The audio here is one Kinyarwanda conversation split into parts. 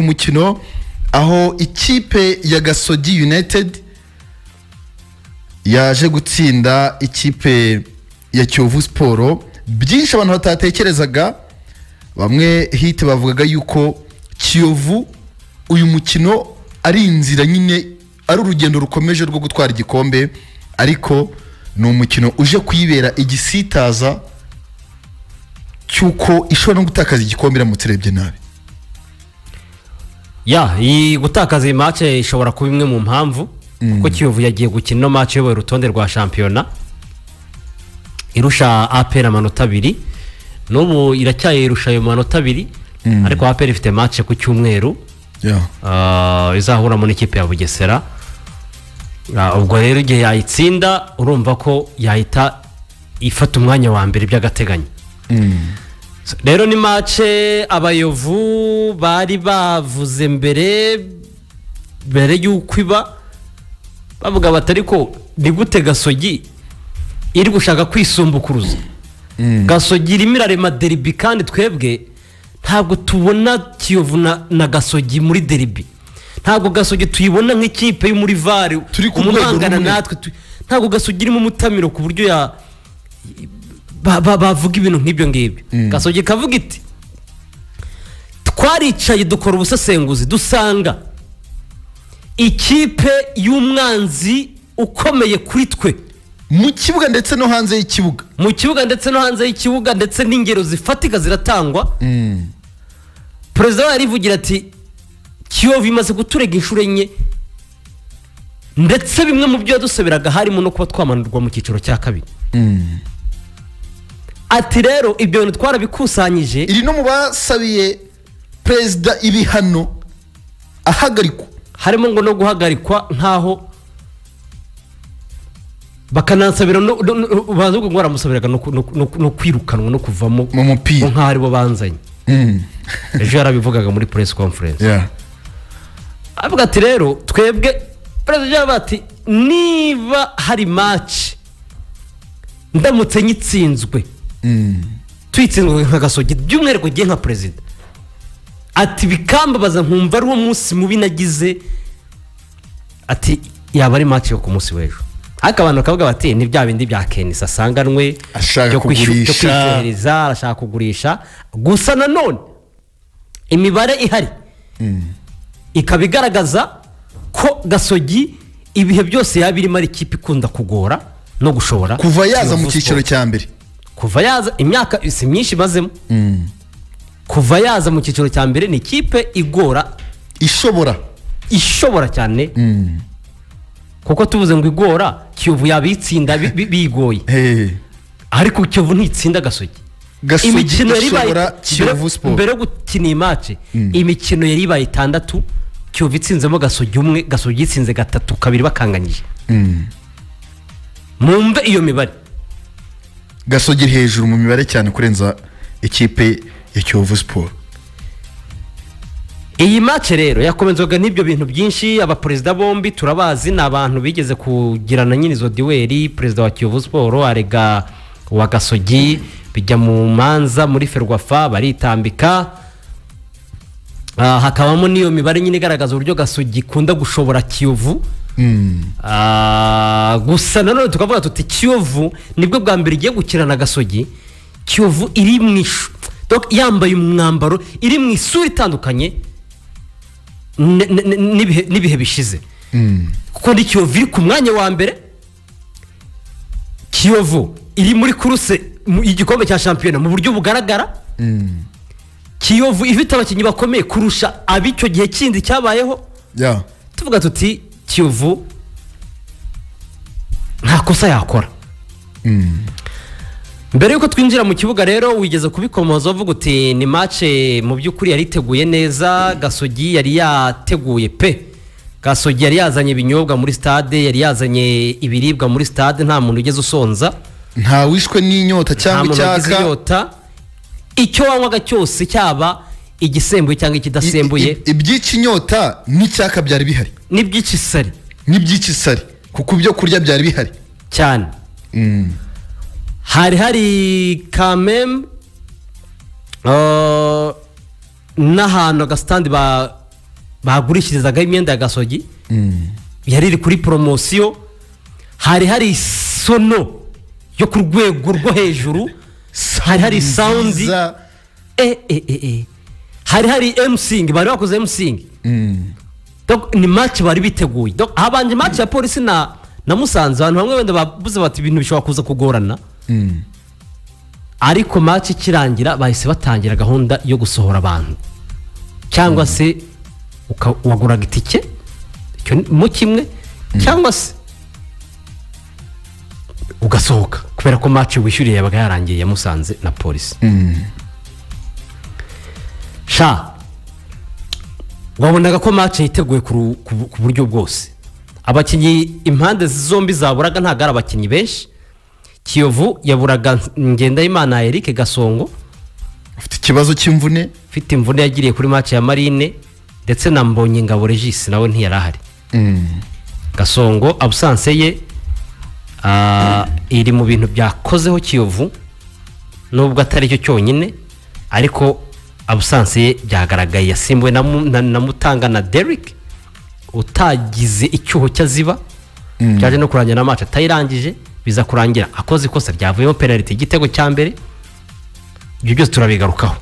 mukino aho ikipe ya Gasogi United yaje gutsinda ikipe ya Kiyovu Sport. Byinshi abantu batatekerezaga, bamwe hite bavugaga yuko Kiyovu uyu mukino ari inzira nyine, ari urugendo rukomeje rwo gutwara igikombe, ariko ni umukino uje kuyibera igisitaza cyuko ishobora no gutakaza igikombe iramutse irebye nabi. iyi gutakaza iyi match ishobora kuba imwe mu mpamvu, kuko Kiyovu yagiye gukina no match yoboye urutonde rwa shampiyona irusha APR amanota 2, n'ubu iracyayirusha ayo manota 2, ariko APR ifite match ku cyumweru izahura mu n'ikipe ya Bugesera. Ubwo rero igihe yayitsinda urumva ko yahita ifata umwanya wa mbere by'agateganyo. Rero ni match abayovu bari bavuze mbere y'uko iba, bavuga batari ko ni gute Gasogi iri gushaka kwisumbukuruza. Gasogi irimo irarema derby, kandi twebwe ntabwo tubona Kiyovu na Gasogi muri derby. Ntabwo Gasogi tuyibona nk'ikipe yo muri Vare umurangana natwe, ntabwo Gasogi irimo umutamiro ku buryo bavuga ibintu nk'ibyo ngibyo. Gasogi kavuga iti twaricaye dukora ubusesenguzi dusanga ikipe y'umwanzi ukomeye kuri twe mu kibuga ndetse no hanze y'ikibuga, ndetse n'ingero zifatika ziratangwa. Perezida yarivugira ati Kiyovu imaze guturega inshuro enye, ndetse bimwe mu byo yadusabiraga harimo no kuba twamanurwa mu cyiciro cya kabiri. Ati rero ibyo bintu twarabikusanyije, iri no mu basabiye perezida ibihano ahagarikwa, harimo ngo no guhagarikwa nkaho bakanansabira baza ngo baramusabiraga no kwirukanwa no kuvamo mu mupira nkaho aribo banzanye. Ejo yarabivugaga muri press conference. Avuga ati rero twebwe perezida bati niba hari match ndamutse nyitsinzwe, tuyitsinzwe nka Gasogi by'umwihariko giye nka perezida, ati bikambabaza nkumva ari uwo munsi mubi nagize, ati yaba ari match yo ku munsi w'ejo. Ariko abantu bakavuga bati ni bya bindi bya KNC asanganwe ashaka kugurisha, arashaka kugurisha. Gusa nanone imibare ihari ikaba igaragaza ko Gasogi ibihe byose yabirimo ari ikipe ikunda kugora no gushobora kuva yaza mu cyiciro cya mbere, kuva yaza imyaka si myinshi bazemo. Kuva yaza mu cyiciro cya mbere ni ikipe igora, ishobora cyane. Kuko tuvuze ngo igora Kiyovu yabitsinda bigoye, ariko Kiyovu ntitsinda Gasogi. Imikino yari Kiyovu Sport mbere yo gukina iyi match, imikino yari ibaye 6, Kiyovu itsinzemo Gasogi 1, Gasogi itsinze 3, 2 bakanganyije. Mumbe iyo mibare Gasogi hejuru mu mibare cyane kurenza ikipe ya Kiyovu Sport. Iyi match rero yakomenzaga n'ibyo bintu byinshi. Abaperezida bombi turabazi, na abantu bigeze kugirana nyine izo duweri. Perezida wa Kiyovu Sport arega wa Gasogi, bijya mu manza muri Ferwafa baritambika. Hakabamo niyo mibare nyine igaragaza uburyo Gasogi ikunda gushobora Kiyovu. Gusa nanone tukavuga tuti Kiyovu nibwo bwa mbere igiye gukina na Gasogi. Kiyovu iri mwishu, donc yambaye umwambaro iri mu isura itandukanye nibihe bishize. Kuko ndi Kiyovu iri ku mwanya wa mbere, Kiyovu iri muri kuruse igikombe cya shampiyona mu buryo bugaragara. Kiyovu ifite abakinnyi bakomeye kurusha abicyo gihe kindi cyabayeho. Tuvuga tuti Kiyovu nta kosa yakora. Mbere yuko twinjira mu kibuga rero wigeze kubikomoza uvuga uti ni match mu by'ukuri yari iteguye neza. Gasogi yari yateguye pe, Gasogi yari yazanye ibinyobwa muri stade, yari yazanye ibiribwa muri stade, nta muntu ugeze usonza, nta wishwe n'inyota cyangwa icyaka. Icyo wanywaga cyose cyaba igisembuye cyangwa ikidasembuye, iby'ikinyota n'icyaka byari bihari, n'iby'ikisari kuko ibyo kurya byari bihari cyane. hari kamem n'ahantu agastandi bagurishirizaga imyenda ya Gasogi yari iri kuri promosiyo hari sono yo ku rwego rwo hejuru hari sound hari emsing bari bakoze emsing donc ni match bari biteguye donc habanje match ya polisi na Musanze abantu bamwe wenda babuze bati ibintu bishobora kuza kugorana ariko match ikirangira bahise batangira gahunda yo gusohora abantu cyangwa se wagura gitike mu kimwe cyangwa se ugasohoka kubera ko match wishyuriye yabaga yarangiye ya Musanze na polisi wabonaga ko match yiteguye ku buryo bwose abakinyi impande zombi zaburaga nta gara abakinyi benshi Kiyovu yaburaga Ngendahimana Eric Gasongo afite ikibazo cy'imvune imvune yagiriye kuri match ya Marine ndetse na Mbonye Ngabo Regis nawe ntiyarahari Gasongo absence ye iri mu bintu byakozeho Kiyovu nubwo atari cyo cyonyine ariko absence ye byagaragaye yasimbuwe na Mutanga na Derrick utagize icyuho cyaziba cyaje no kurangira na match atayirangije biza kurangira akoze ikosa ryavuyeho penalty igitego cya mbere ibyo byose turabigarukaho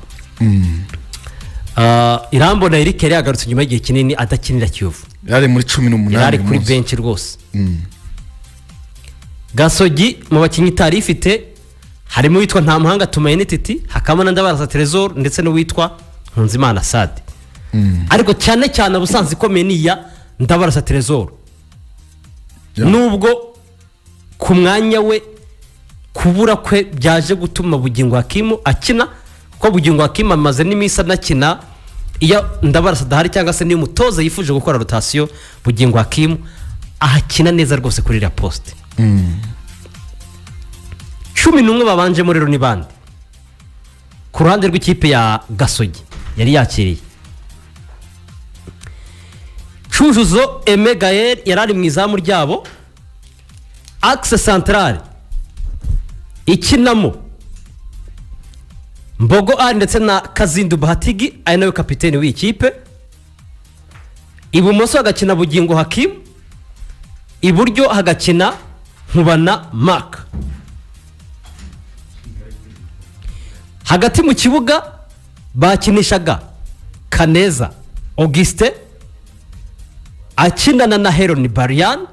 Irambo na Eric yari yagarutse nyuma y'igihe kinini adakinira Kiyovu yari muri 18 yari kuri bench rwose Gasogi mu bakinyi itari ifite harimo witwa Ntamuhanga Tumainititi hakaba na Ndabarasa Trésor ndetse no witwa Nkunzimana Sade ariko cyane cyane abusanze ikomeye ni ya Ndabarasa Trésor nubwo ku mwanya we kubura kwe byaje gutuma Bugingo Hakimu akina kuko Bugingo Hakimu amaze n'imisa nakina iyo Ndabarasa dahari cyangwa se ni umutoza yifuje gukora rotation Bugingo Hakimu ahakina neza rwose kuri la poste 11 babanje muri rero ni bande ku ruhande rw'ikipe ya Gasogi yari yakiriye Cujuzo Aime Gaël yarari mu izamu ryabo axe central ikinamo Mbogo ari ndetse na Kazindu Bahatigi ari nawe kapiteni w'ikipe ibumoso hagakina Bugingo Hakim iburyo hagakina Nkubana Mark hagati mu kibuga bakinishaga Kaneza Auguste akinana na Heron Barian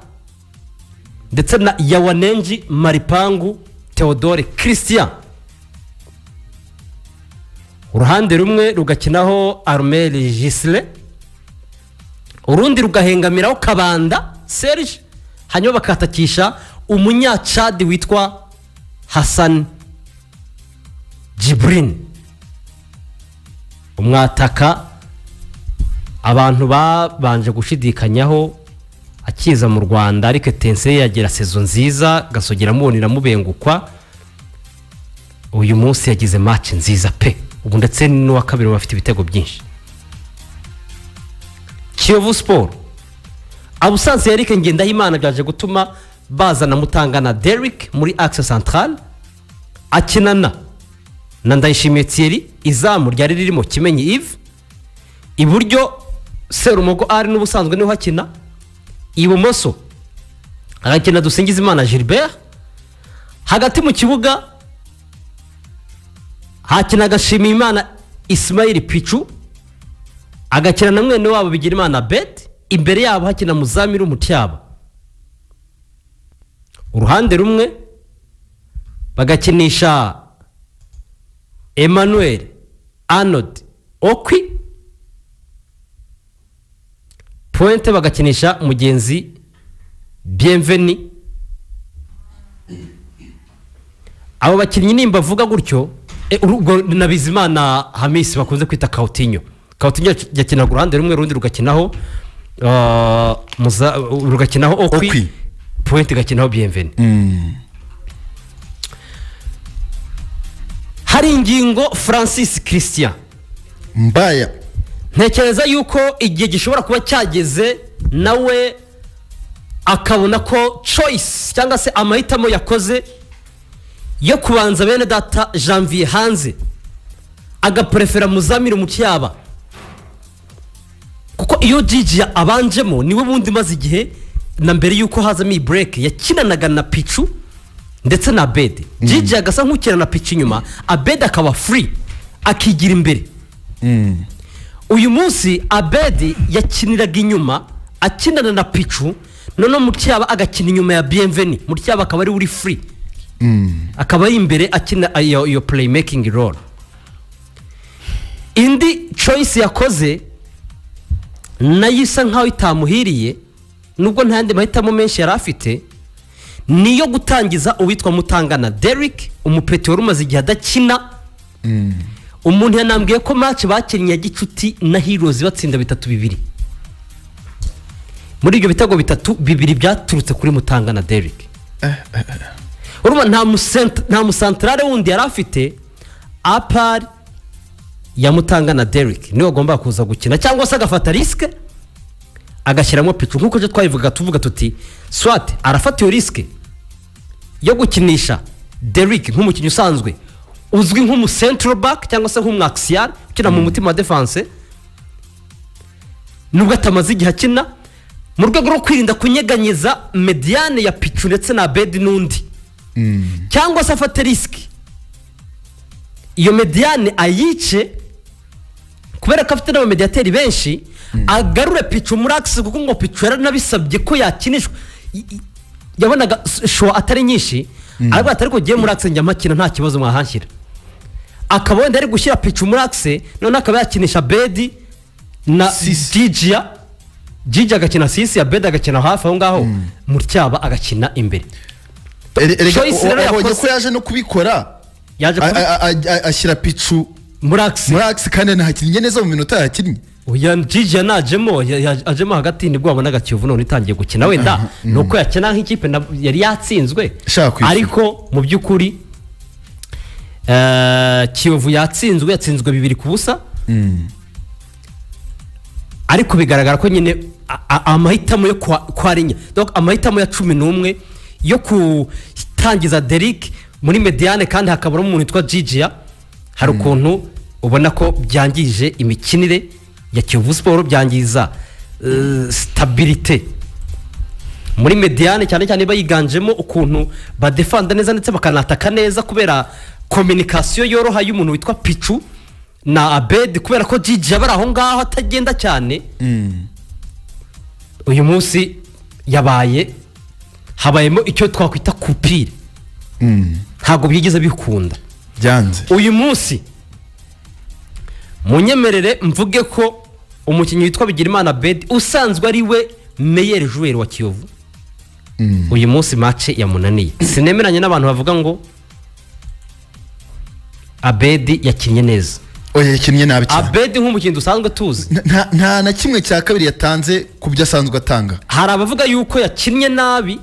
ndetse na Yawanenji Maripangu Theodore Christian uruhande rumwe rugakinaho Armel Gisle urundi rugahengamiraho Kabanda Serge hanyuma bakatakisha umunya Chad witwa Hassan Jibrin umwataka abantu babanje gushidikanyaho akiza mu Rwanda ariko tense yagira saison nziza Gasogera mubonera mubengukwa uyu munsi yagize match nziza pe ubu ndetse n'uwa kabiri bafite ibitego byinshi Kiyovu Sport abusanze Eric Ngendahimana byaje gutuma bazana Mutangana Derrick muri axe central akinana na Ndayishimiye Thierry izamu ryari ririmo Kimenyi Yves iburyo Serumogo ari n'ubusanzwe niho hakina ibumoso agakina Dusingizimana Gilbert hagati mu kibuga hakina Gashimimana Ismail Pichu agakina na mwene wabo Bigirimana Bet imbere yabo hakina Muzamiru Mutyaba uruhande rumwe bagakinisha Emmanuel Arnold Okwi Pointe bagakinisha mugenzi Bienveni abo bakinnyi nimba avuga gutyo na Bizimana Hamisi bakunze kwita Coutinho yakina ku ruhande rumwe rundi rugakinaho rugakinaho Okwi Pointe gakinaho Bienveni hari ingingo Francis Christian Mbaya ntekereza yuko igihe gishobora kuba cyageze nawe akabona ko choice cyangwa se amahitamo yakoze yo kubanza bene data Janvier hanze agaprefera Muzamiru Mutyaba kuko iyo Gigi abanjemo niwe bundi maze igihe na mbere yuko hazamo iyi break yakinanaga na Pichu ndetse na Abedi. Gigi agasa nk'ukina na Pichu inyuma, Abedi akaba free akigira imbere. Uyu munsi Abedi yakiniraga inyuma akinana na Pichu, none Mutyaba agakina inyuma ya Bienveni. Mutyaba akaba ari uri free, akaba ari imbere akina iyo playmaking role. Indi choice yakoze nayisa nkaho itamuhiriye, nubwo ntandi mahitamo menshi yari afite, niyo gutangiza uwitwa Mutangana Derrick, umupeti wari umaze igihe adakina. Umuntu yanambwiye ko match bakinnye ya gicuti na Heroes batsinda 3-2. Muri ibyo bitego 3-2 byaturutse kuri Mutangana Derrick. Urumva nta musantrale wundi yari afite apart ya Mutangana Derrick, niwe agomba kuza gukina cyangwa se agafata risk agashyiramo Pichu. Nkuko je twayivuga tuvuga tuti swat arafata iyo risk yo gukinisha Derrick nk'umukinnyi usanzwe uzwi nk'umu central back cyangwa se nk'umu axial ukina mu mutima wa defense, nubwo atamaze igihe akina, mu rwego rwo kwirinda kunyeganyeza mediane ya Pichu ndetse na Abedi n'undi. Cyangwa se afata risk iyo mediane ayice, kubera ko afite n'abamediateri benshi, agarure Pichu muri axe, kuko ngo Pichu yaranabisabye ko yakinishwa, yabonaga show atari nyinshi, ariko atari ko giye muri axe njya makina nta kibazo mwahanshyira. Akaba wenda ari gushyira Pichu muri axe, none akaba yakinisha Abedi na Gigi agakina sisi, Abedi agakina hafi aho ngaho, Mutyaba agakina imbere. Ko yaje no kubikora, ashyira Pichu muri axe kandi ntakinnye neza mu minota yakinnye. Oya Gigi yanajemo ajemo hagati nibwo wabonaga Kiyovu none itangiye gukina, wenda nuko yakina nk'ikipe yari yatsinzwe, ariko mu by'ukuri Kiyovu yatsinzwe 2-0. Ariko bigaragara ko nyine amahitamo yo kwarinya, donc amahitamo ya 11 yo kutangiza Derrick muri mediane kandi hakabura umuntu witwa Gigi, hari ukuntu ubona ko byangije imikinire ya Kiyovu Sport, byangiza stabilité muri mediane, cyane cyane bayiganjemo ukuntu badefanda neza ndetse bakanataka neza, kubera communication yoroha y'umuntu witwa Pichu na Abedi, kubera ko Gigi yabara aho ngaho atagenda cyane. Uyu munsi habayemo icyo twakwita coupure, ntago byigeze bikunda byanze. Uyu munsi munyemerere mvuge ko umukinnyi witwa Bigirimana Abedi usanzwe ari we meilleur joueur wa Kiyovu, uyu munsi match yamunaniye. Sinemeranye n'abantu bavuga ngo Abedi yakinnye neza. Oya yakinnye nabi cyane. Abedi nk'umukinnyi usanzwe tuzi nta na kimwe cya kabiri yatanze ku byo asanzwe atanga. Hari abavuga yuko yakinnye nabi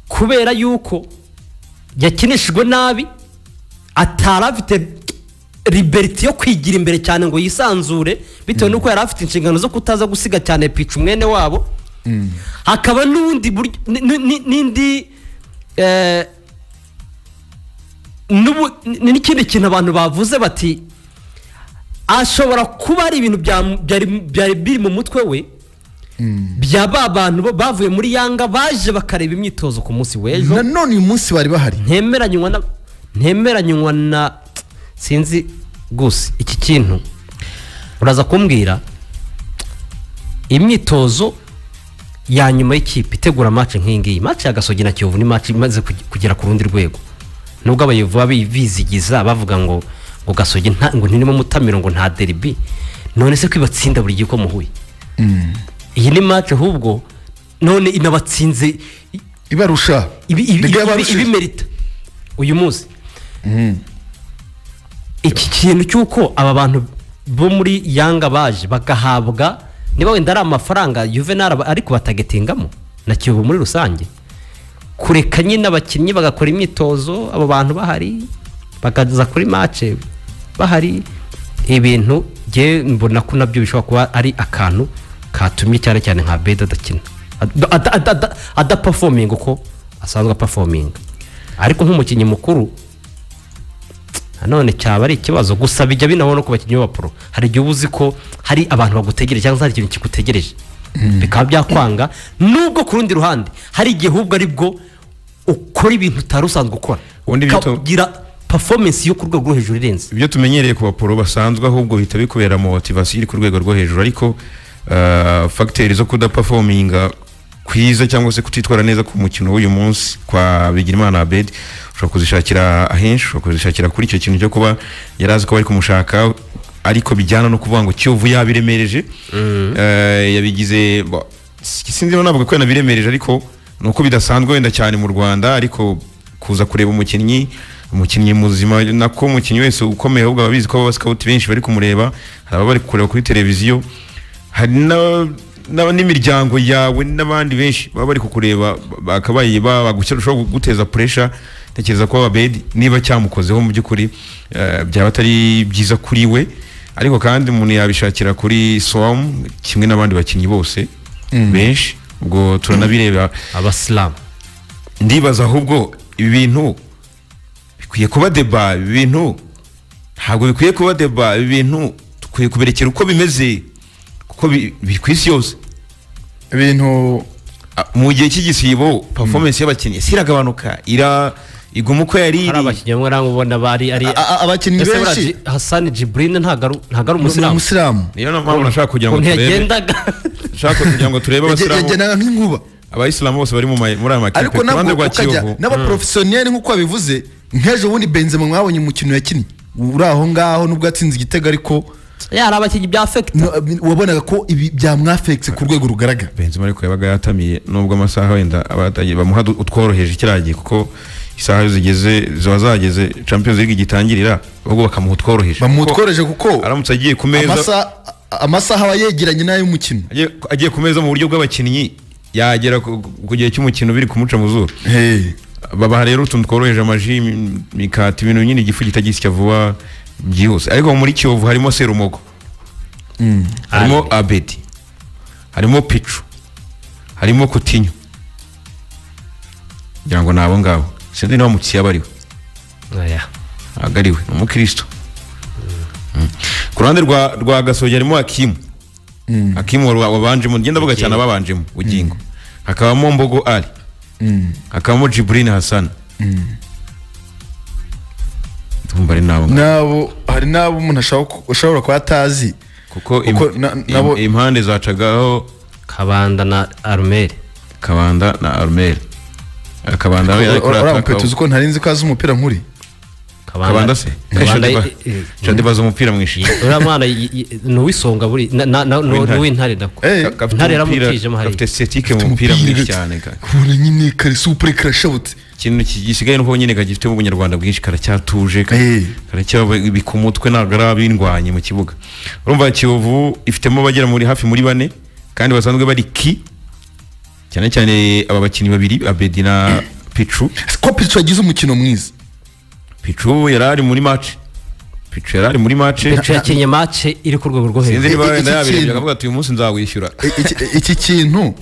kubera yuko yakinishijwe nabi, atarafite liberty yo kwigira imbere cyane ngo yisanzure, bitewe nuko yari afite inshingano zo kutaza gusiga cyane Pichu mwene wabo. Hakaba n'undi n'indi n'ikindi kintu abantu bavuze bati ashobora kuba ari ibintu byari biri mu mutwe we, byaba abantu bavuye muri Yanga baje bakareba imyitozo ku munsi w'ejo. Nanone uyu munsi bari bahari. Ntemeranywa na sinzi gusa iki kintu uraza kumbwira imyitozo ya nyuma y'ikipe itegura match nk'ingiyi. Match ya Gasogi na Kiyovu ni match imaze kugera ku rundi rwego, nubwo abayovu babizigiza bavuga ngo Gasogi ngo ntirimo mutamiro ngo nta derby, none se kwibatsinda buri gihe ko muhuye. Iyi ni match ahubwo none inabatsinze ibarusha ibimerita uyu munsi. Iki kintu cyuko aba bantu bo muri Yanga baje bagahabwa, niba wenda ari amafaranga Juvenal ariko batagetingamo na Kiyovu muri rusange, kureka nyine abakinnyi bagakora imyitozo, abo bantu bahari bakaza kuri match bahari, ibintu je mbona ko nabyo bishobora kuba ari akantu katumye cyane cyane nka Abedi adakina ada performing uko asanzwe performing. Ariko nk'umukinnyi mukuru nanone cyaba ari ikibazo gusa bijya binaho no ku bakinnyi b'abapro hari igihe ubuzi ko hari abantu bagutegereje cyangwa hari ikintu kigutegereje bikaba byakwanga nubwo ku rundi ruhande hari igihe ahubwo ari bwo ukora ibintu utari usanzwe ukora ukagira performance yo ku rwego rwo hejuru irenze ibyo tumenyereye ku bapro basanzwe ahubwo bihita bikubera motivation iri ku rwego rwo hejuru ariko factors zo kudaperforminga kwiza cyangwa se kutitwara neza ku mukino w'uyu munsi kwa Bigirimana Abed ushobora kuzishakira ahenshi ushobora kuzishakira kuri icyo kintu cyo kuba yarazi ko bari kumushaka ariko bijyana no kuvuga ngo Kiyovu yabiremereje yabigize sinzi navuga ko yanabiremereje ariko nuko bidasanzwe wenda cyane mu Rwanda ariko kuza kureba umukinnyi muzima nako umukinnyi wese ukomeye ahubwo ababizi ko abascout benshi bari kumureba hari abari kureba kuri televiziyo hari n'imiryango yawe n'abandi benshi baba bari kukureba bakabaye bagushyira guteza pressure tekereza ko Abedi niba cyamukozeho mu by'ukuri byaba atari byiza kuri we ariko kandi umuntu yabishakira kuri Swam kimwe n'abandi bakinnyi bose benshi ubwo turanabireba abaslam ndibaza ahubwo ibi bintu bikwiye kuba deba ibi bintu ntabwo bikwiye kuba deba ibi bintu tukwiye kuberekera uko bimeze kuko biri ku isi yose ibintu mu gihe cy'igisibo performance y'abakinnyi siragabanuka iguma uko yari hari abakinnyi bamwe ubona bari ari abakinnyi benshi Hassan Jibrine ntago ari umusilamu niyo mpamvu nashaka kugira ngo turebe nshaka kugira ngo turebe abasilamu yagendaga nk'inkuba abayisilamu bose bari muri aya makipe ariko nabwo ukajya n'abaprofessionnel nk'uko babivuze nk'ejo bundi Benzema mwabonye umukino yakinnye uri aho ngaho nubwo atsinze igitego ariko yari abakinnyi bya affect wabonaga ko ibi byamwafexe ku rwego rugaragara Benzema ariko yabaga yatamiye nubwo amasaha wenda abatagiye bamuha utworoheje kiragiye kuko isaha zigeze ziba zageze Champions League gitangirira ahubwo bakamuha utworoheje kuko aramutse agiye ku meza amasaha abayegeranye nayo mukino agiye ku meza mu buryo bw'abakinnyi yagera ku gihe cy'umukino biri kumuca mu zuru baba rero utuntu tworoheje amaji mikati ibintu nyine igifu kitagisya vuba byihuse ariko muri Kiyovu harimo Serumogo harimo Abedi harimo Pichu harimo Kutinyo ngira ngo nabo ngabo sindi nawo mukiya bariwe agariwe umukristo ku ruhande rwa Gasogi harimo Hakimu wabanjemo ngenda vuga cyane ababanjemo ugingo hakabamo Mbogo Ali hakabamo Jibrine Hassan nabo hari nabo umuntu ashobora kuba atazi kuko impande zacagaho Kabanda na Armel Kabanda urampetuza uko ntarinzi ko azi umupira nkuri Kabanda se cyane baza umupira mwishi ura mwana nuwisonga buri n'uwintare dako ntare yaramutije mahari afite esthétique mu mupira mwishi cyane ka kubona nyine kare super crashobotse ikintu gisigaye nuko nyine gagifite mu Bunyarwanda bwinshi karacyatuje karacyabikumuutwe nagara bindwanye mu kibuga urumva Kiyovu ifitemo bagera muri hafi muri bane kandi basanzwe bari cyane cyane aba bakinnyi babiri Abedi na Pichu ko Pichu yagize umukino mwiza Pichu yarari muri match Pichu yakinye match iri ku rwego rwo hejuru sinzi niba wenda yabirebye akavuga ati uyu munsi nzawishyura iki kintu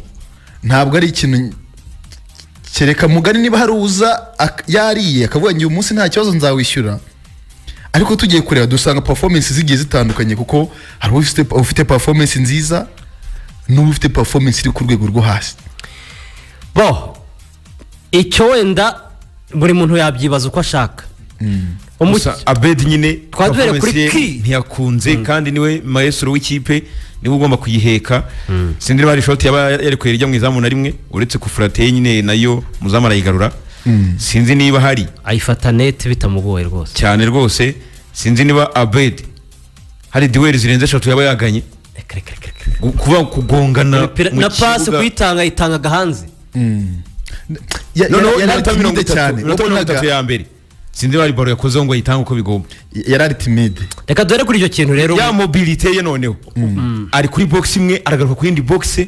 ntabwo ari ikintu kereka mugari niba hari uza yariye akavuga ngo uyu munsi nta kibazo nzawishyura ariko tugiye kureba dusanga performance zigiye zitandukanye kuko hari ufite performance nziza n'ufite performance iri ku rwego rwo hasi icyo wenda buri muntu yabyibaza uko ashaka Abedi nyine twadubere kuri ntiyakunze kandi niwe maestro w'ikipe niwe ugomba kuyiheka sindi bari shot yaba yarekwera ijya mu izamu na rimwe uretse kufurate nyine nayo muzamara yigarura sinzi niba hari ayifata net bitamugoye rwose cyane rwose sinzi niba Abedi hari duel zirenze 3 yaba yaganye kuva kugongana na pass kuyitanga itangaga hanze yari cyane ubonaga ya mbere sindi bari baro yakoze ngo yitanga uko bigomba yarari timide reka dore kuri icyo kintu rero ya mobility ye noneho ari kuri box imwe aragaruka ku yindi box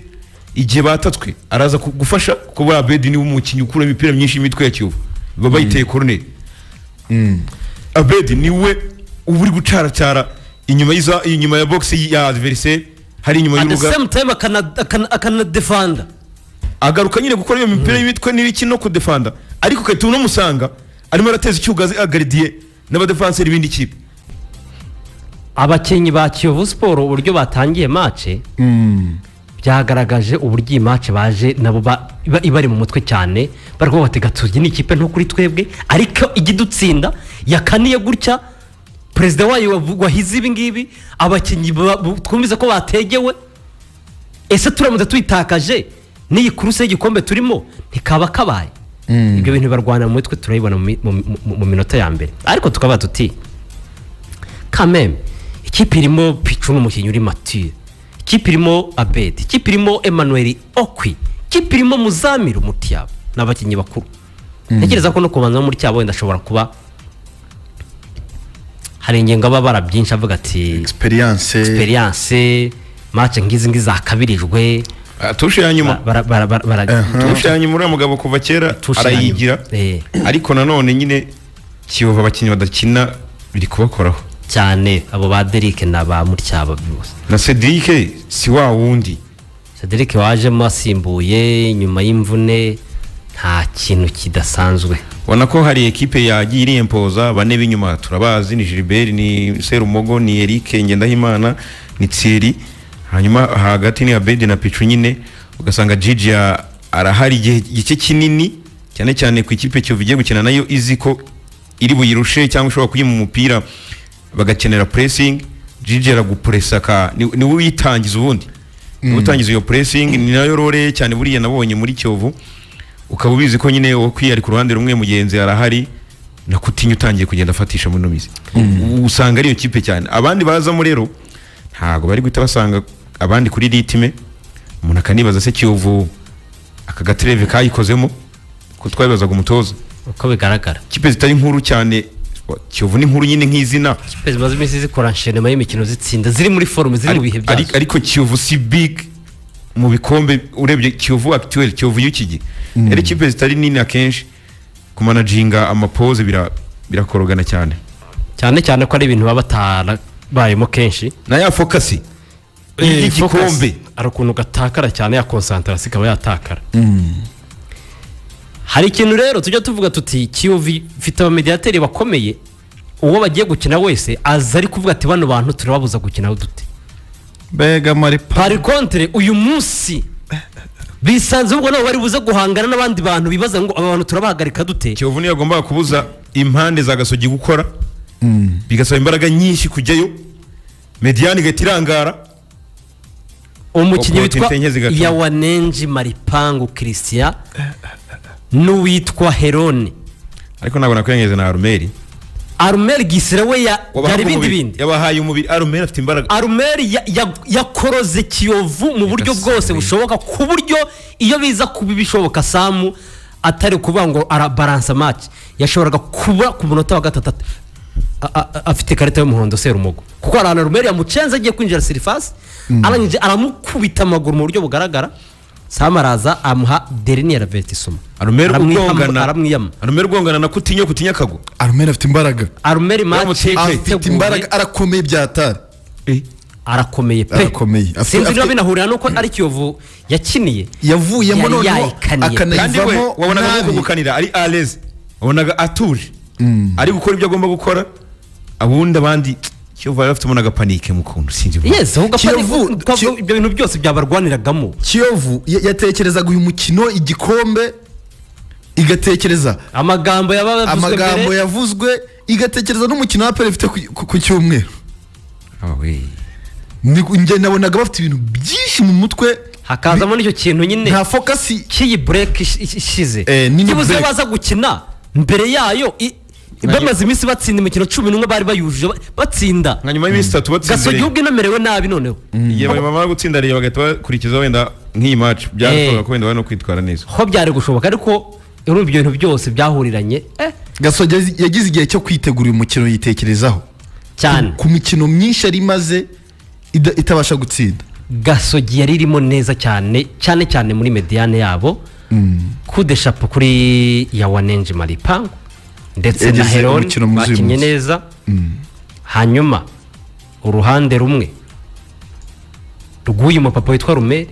igihe batatswe araza gufasha kuba Abedi ni umukinnyi ukura imipira myinshi imitwe ya Kiyovu baba yiteye corner Abedi niwe uburi gucaracara inyuma ya box ya adversaire hari inyuma y'uruga at the same time akana defender agaruka nyine gukora iyo mipira y'imitwe n'ibiki no kudefanda ariko kaitu no musanga arimo arateza icyugazi agaridiye n'abadefanseri b'indi kipe. abakinnyi ba Kiyovu Sport uburyo batangiye match byagaragaje uburyo iyi match baje nabo ibari mu mutwe cyane bariko batega tuzi ni ikipe nto kuri twebwe ariko igidutsinda yakaniye gutya president wayo wahize ibi ngibi abakinnyi twumvize ko bategewe ese turamuze twitakaje n'iyi kuruse y'igikombe turimo ntikaba kabaye ibyo bintu barwana mu mutwe turayibona mu minota ya mbere ariko tukaba tuti kameme ikipe irimo Pichu n'umukinnyi uri mature ikipe irimo Abedi ikipe irimo Emmanuel Okwi ikipe irimo Muzamiru Mutiyabo n'abakinnyi bakuru ntekereza ko no kubanza muri cyabo wenda ashobora kuba hari ingengo babara byinshi avuga ati experience match ngizi zakabirijwe tushe yanyuma tushe yanyuma uri mugabo kuva kera arayigira ariko nanone nyine Kiyovu abakinnyi badakina biri kubakoraho cyane abo ba Derrick na ba Mutyaba byose na Cedric si wa wundi Cedric waje masimbuye nyuma y'imvune nta kintu kidasanzwe wana ko hari equipe yagiye iriempoza bane binyuma turabazi ni Gilbert ni Serumogo ni Eric Ngendahimana ni Thierry hanyuma hagati ni Abedi na Pichu nyine ugasanga Gigi arahari igice kinini cyane cyane ku ikipe cyo vigiye gukina nayo iziko iri buyirushe cyangwa ushobora kuyima umupira bagakenera pressing Gigi aragupressaka ni witangiza ubundi utangiza iyo pressing ni nayo rore cyane buriya nabonye muri Kiyovu ukaba ubizi ko nyine wo kwiyari ku ruhande rumwe mugenzi arahari na kutinya utangiye kugenda afatisha mu nomizi usanga ari iyo kipe cyane abandi bazamo rero ntago bari guhita basanga abandi kuri ritime umuntu akanibaza se Kiyovu akagatreve kayikozemo ko twabibazaga umutoza uko bigaragara kipe zitari nkuru cyane Kiyovu ni nkuru nyine nk'izina kipe zimaze imisi zikora enchaînement y'imikino zitsinda ziri muri forme ziri mu bihe byazo ariko Kiyovu si big mu bikombe urebye Kiyovu actuel Kiyovu y'ikigi ere kipe zitari nini akenshi ku managinga amapose birakorogana cyane cyane ko ari ibintu babatara bayemo kenshi na ya focus igikombe arakuntu gatakara cyane ya concentration ikaba yatakara hari ikintu rero tujya tuvuga tuti Kiyovu ifite abamediateri bakomeye uwo bagiye gukina wese aza ari kuvuga ati bano bantu turababuza gukina dute bega mari par contre uyu munsi bisanze ubwo nabo bari buze guhangana n'abandi bantu bibaza ngo aba bantu turabahagarika dute Kiyovu ni yagomba kubuza impande za Gasogi gukora bigasaba imbaraga nyinshi kujyayo mediane gatirangara umukinnyi witwa Yawanenji Maripangu Christian n'uwitwa Herone ariko nabona ko yengeze na Arumeri Gisire we yari bindi yabahaye umubiri Arumeri afite imbaraga Arumeri yakoroze Kiyovu mu buryo bwose bushoboka ku buryo iyo biza kubibishoboka Samu atari kuvuga ngo arabalance match yashoboraga kuba ku munota wa gatatu afite karita y'umuhondo Serumogo kuko Arumeri yamucenze agiye kwinjira surface arangije aramukubita amaguru mu buryo bugaragara Samaraza amuha dernier avertissement Arumeri ugongana na kutinya kago Arumeri afite imbaraga Arumeri match afite imbaraga arakomeye byatara arakomeye pe sinzi niba binahurira nuko ari Kiyovu yakiniye yavuyemo none akanayivamo wabonaga ko gukanira ari à l'aise wabonaga atuje ari gukora ibyo agomba gukora abundi abandi Kiyovu afite umunaga panike mu kuntu sinzi yes Kiyovu ibyo bintu byose byabarwaniragamo Kiyovu yatekerezaga uyu mukino igikombe igatekereza amagambo yavuzwe igatekereza n'umukino wa APRFC ku cyumweru nge nabonaga bafite ibintu byinshi mu mutwe hakazamo n'icyo kintu nyine nta focus kiyi break ishize kibuze baza gukina mbere yayo bamaze iminsi batsinda imikino 11 bari bayujuje batsinda nyuma y'imisi 3 batsinda Gasogi ubwo inamerewe nabi noneho igihe bamara gutsinda rero bagahita bakurikiza wenda nk'iyi match byarashoboka ko wenda no kwitwara neza ho byari gushoboka ariko urumva ibyo bintu byose byahuriranye Gasogi yagize igihe cyo kwitegura uyu mukino yitekerezaho cyane ku mikino myinshi ari maze itabasha gutsinda Gasogi yari irimo neza cyane muri mediane yabo kude chapeau kuri Yawanenji Maripangu ndetse na Herone bakinye neza hanyuma uruhande rumwe rw'uyu mupapa witwa Rumeri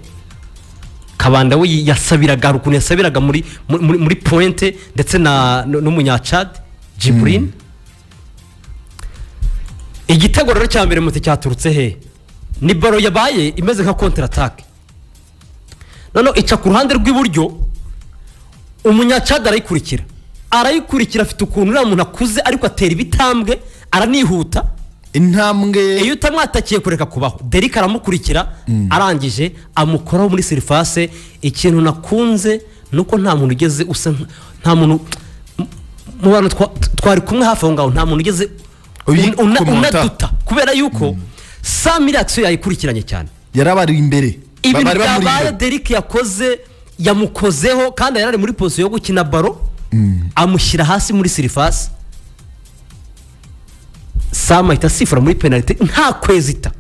Kabanda we yasabiraga rukuntu yasabiraga muri pointe ndetse na n'umunyachad Jibrin igitego rero cya mbere muti cyaturutse he ni baro yabaye imeze nka counter attack none ica ku ruhande rw'iburyo umunyacada arayikurikira afite ukuntu uriya muntu akuze ariko atera ibitambwe aranihuta intambwe iyo utamwatakiye kureka kubaho Derek aramukurikira arangije amukoraho muri surface ikintu nakunze nuko nta muntu ugeze usa nta muntu mu bantu twari kumwe hafi aho ngaho nta muntu ugeze unaduta kubera yuko Samira action yayikurikiranye cyane yarabari imbere bari bamuri Derek yakoze yamukozeho kandi yarari muri position yo gukina baro amushyira hasi muri surface Sama itasifura muri penalty nta kwezita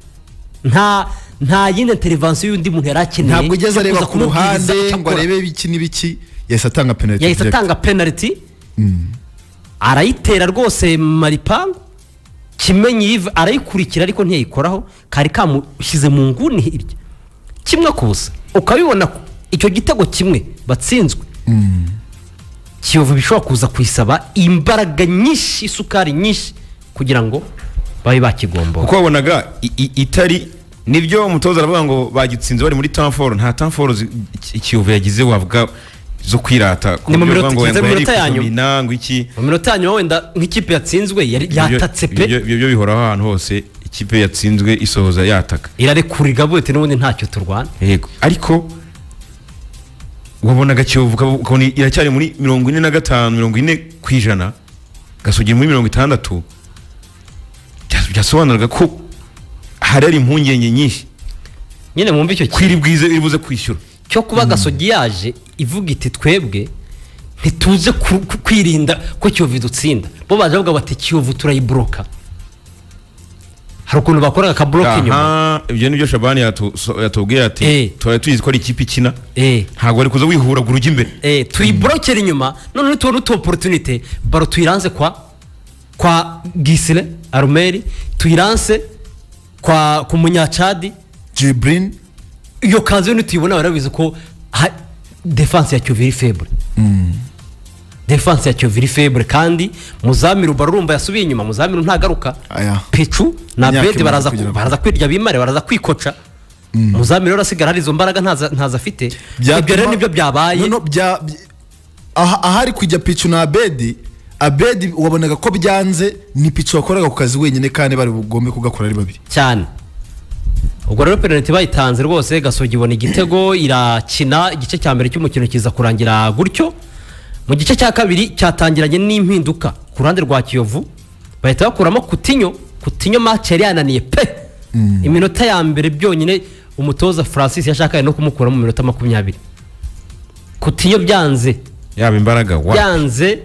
nta yindi intervention y'undi muntu yarakeneye ntabwo ugeze areba ku ruhande ngo arebe biki nibiki yahise atanga penalty arayitera rwose Maripangu kimenyi Yves arayikurikira ariko ntiyayikoraho kari kamushyize mu nguni hirya kimwe kubusa ukabibona icyo gitego kimwe batsinzwe Kiyovu bishobora kuza kwisaba imbaraga nyinshi isukari nyinshi kugira ngo babe bakigomba uko wabonaga itari nibyo umutoza aravuga ngo bagitsinze bari muri Tanforo nta Tanforo Kiyovu yagize wavuga zo kwirata ni mu minota yanyu mu minota yanyu wenda nk'ikipe yatsinzwe yatatse pe ibyo bihoraho ahantu hose ikipe yatsinzwe isohoza yataka irarekuriga bute n'ubundi ntacyo turwana yego ariko wabonaga Kiyovu ukabona iracyari muri 45-40% Gasogi muri 60 byasobanuraga ko hari impungenge nyinshi nyine mwumva icyo kwiribwize iribuze kwishyura cyo kuba Gasogi yaje ivuga iti twebwe ntituze kwirinda ko Kiyovu dutsinda bo baje bavuga bati Kiyovu turayibroka hari ukuntu bakora akablock inyuma ibyo nibyo Shabani yatubwiye ati twari tuzi ko ari ikipe ikina ntabwo ari kuza wihuragura ujya imbere tuyibrokera inyuma none tubona utu opportunity baro tuyiranze kwa Gisile Armeri tuyiranse ku munyacadi Jibrin iyo kanze nituyibona barabizi ko defense ya Kiyovu faible defense ya Kiyovu faible kandi Muzamiru barurumba yasubiye inyuma Muzamiru ntagaruka Pechu na Bede baraza kwirya bimare baraza kwikoca Muzamiru arasigara hari izo mbaraga ntaza afite ibyo rero nibyo byabaye ahari kujya Pechu na Abedi wabonaga ko byanze ni Pechu wakoraga ku kazi wenyine kandi bari bugombe kugakora ari babiri cyane ubwo rero penalty bayitanze rwose Gasogi ibona igitego irakina igice cya mbere cy'umukino kiza kurangira gutyo mu gice cya kabiri cyatangiranye n'impinduka ku ruhande rwa Kiyovu bahita bakuramo Kutinyo match yari yananiye pe iminota ya mbere byonyine umutoza Francis yashakaye no kumukura mu minota 20 Kutinyo byanze yaba imbaraga byanze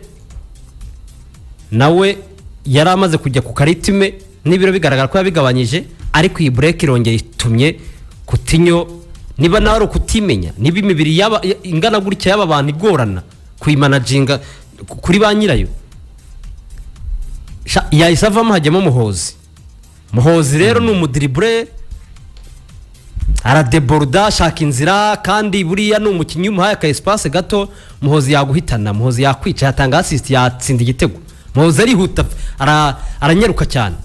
nawe yari amaze kujya ku karitime n'ibiro bigaragara ko yabigabanyije ariko iyi break irongera itumye Kutinyo niba nawe ukutimenya niba imibiri yaba ingana gutya yaba abantu igorana kuyimanaginga kuri ba nyirayo yayisavamo hajyamo Muhozi rero ni umudribble aradeborda shaka inzira kandi buriya ni umukinnyi umuhaye aka espace gato Muhozi yaguhitana Muhozi yakwica yatanga assist yatsinda igitego Muhozi arihuta aranyaruka cyane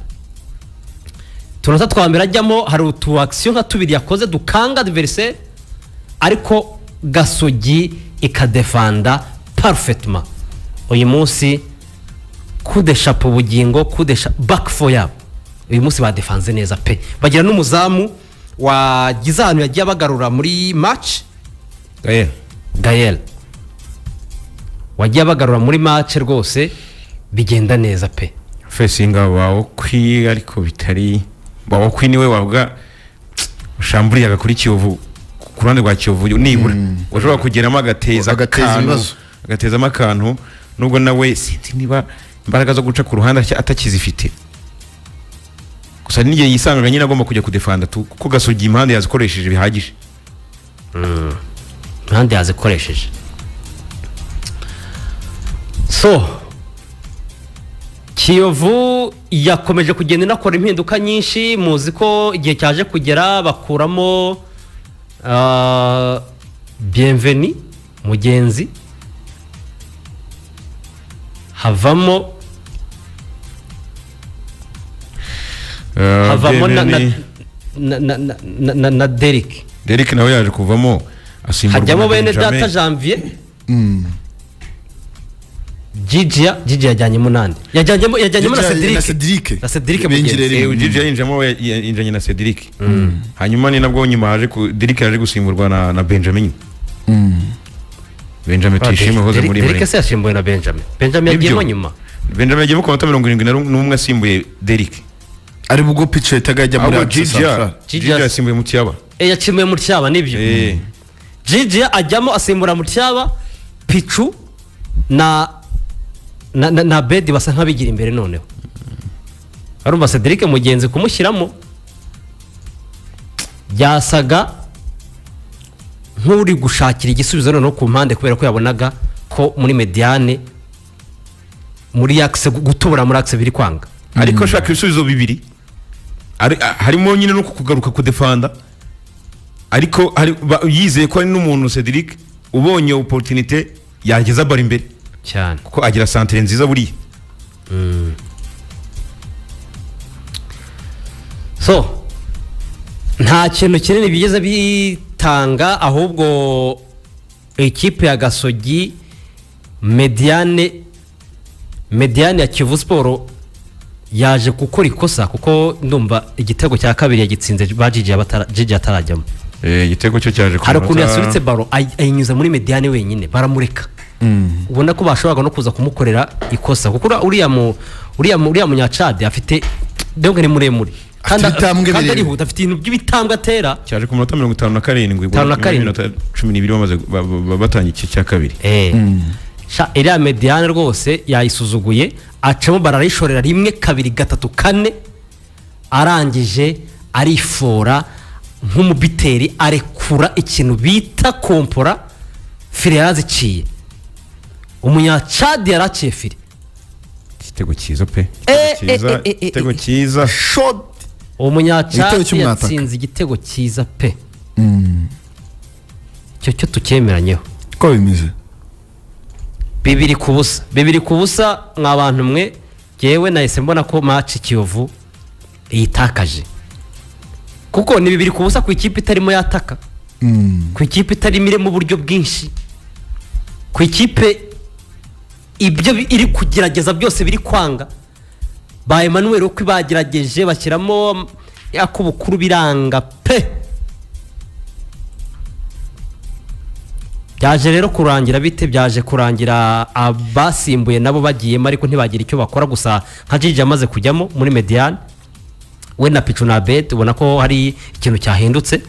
tunota twambera ajyamo hari utu action nka tubiri yakoze dukanga adversaire ariko Gasogi ikadefanda parfaitement uyu munsi kudesha ubugingo kudesha back for yabo uyu munsi badefanze neza pe bagira n'umuzamu wagize ahantu yagiye abagarura muri match Gael wagiye abagarura muri match rwose bigenda neza pe fesinga wawo kwi ariko bitari bawo kwi niwe wavuga shamburiyaga kuri Kiyovu ku ruhande rwa Kiyovu nibura ushobora kugeramo agatezamo akantu nubwo nawe sinzi niba imbaraga zo guca ku ruhande atakizifite gusa n'igihe yisangaga nyine agomba kujya kudefanda kuko Gasogi impande yazikoresheje bihagije impande yazikoresheje so Kiyovu yakomeje kugenda inakora impinduka nyinshi muzi ko igihe cyaje kugera bakuramo Bienveni Mugenzi havamo havamo na Derek nawe yaje kuvamo asimburwa hajyamo bene data Janvier Gigi yajyanye munande yajyanyemo na Cedric benjirere Gigi yinjanye na Cedric hanyuma ni nabwo nyuma haje Derek yaje gusimburwa na Benjamin Tishime hoze muri Derek se yasimbuye na Benjamin yagiyemo nyuma Benjamin yagiyemo ku 71 asimbuye Derek ari bwo picho itagajya muri Gigi yasimbuye Mutiyaba yacimuye Mutiyaba nibyo Gigi ajyamo asimbura Mutiyaba Pichu na Bedi basa nkabigira imbere noneho arumva Cedric mugenzi kumushyiramo byasaga nk'uri gushakira igisubizo noneho ku mpande kubera ko yabonaga ko muri mediane muri axe gutobora muri axe biri kwanga ariko shaka ibisubizo bibiri harimo nyine no kugaruka ku defenda ariko yizeye ko ari n'umuntu Cedric ubonye opportunité yageza bari imbere cyane kuko agira santere nziza buriya so nta kintu kinini bigeze bitanga ahubwo ekipe ya Gasogi mediane ya Kiyovu Sport yaje gukora ikosa kuko ndumva igitego cya kabiri yagitsinze Gigi atarajyamo igitego cyo cyaje hari ukuntu yasuritse baro ayinyuza muri mediane wenyine baramureka ubona ko bashoboraga no kuza kumukorera ikosa kuko uriya munyacade afite donc ni muremure kandi arihuta afite ibintu by'ibitambwe atera cyaje ku minota 57 12 bamaze batanga iki cya kabiri iriya mediane rwose yayisuzuguye acamo bararishorera 1 2 3 4 arangije arifora nk'umubiteri arekura ikintu bita kompora fire yaraziciye umunyacadi yaraciye fire igitego cyiza pe igitego cyiza shot umunyacadi yatsinze igitego cyiza pe cyo tukemeranyeho ko bimeze 2-0 mwabantu mwe yewe nahise mbona ko match Kiyovu yitakaje kuko ni 2-0 ku ikipe itarimo yataka ku ikipe itarimire mu buryo bwinshi ku ikipe ibyo iri kugerageza byose biri kwanga ba Emmanuel uko bagerageje bashyiramo yakubukuru biranga pe byaje rero kurangira bite byaje kurangira abasimbuye nabo bagiyemo ariko ntibagira icyo bakora gusa nka Gigi amaze kujyamo muri mediane we na Pichu na Bet ubona ko hari ikintu cyahindutse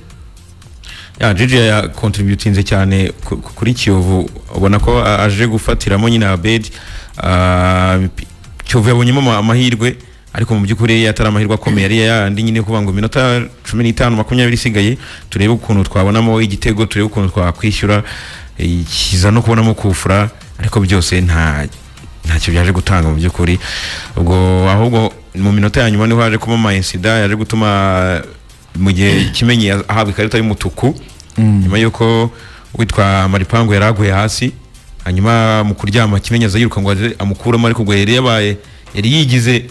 Gigi ya contributinze cyane kuri Kiyovu ubona ko aje gufatiramo nyine Abed Kiyovu yabonyemo amahirwe ariko mu byukuri yatari amahirwe akomeye ari yandi nyine kuvuga ngo minota 15 20 isigaye turebe ukuntu twabonamo igitego turebe ukuntu twakwishyura kiza no kubonamo kufura ariko byose ntacyo byaje gutanga mu byukuri ubwo ahubwo mu minota ya nyuma niho haje kuba ama incident yaje gutuma mu gihe kimenye ahabwa ikarita y'umutuku nyuma yuko witwa Maripango yaraguye hasi hanyuma mu kuryama kimenyeza yiruka ngo amukuramo ariko ngo yari yigize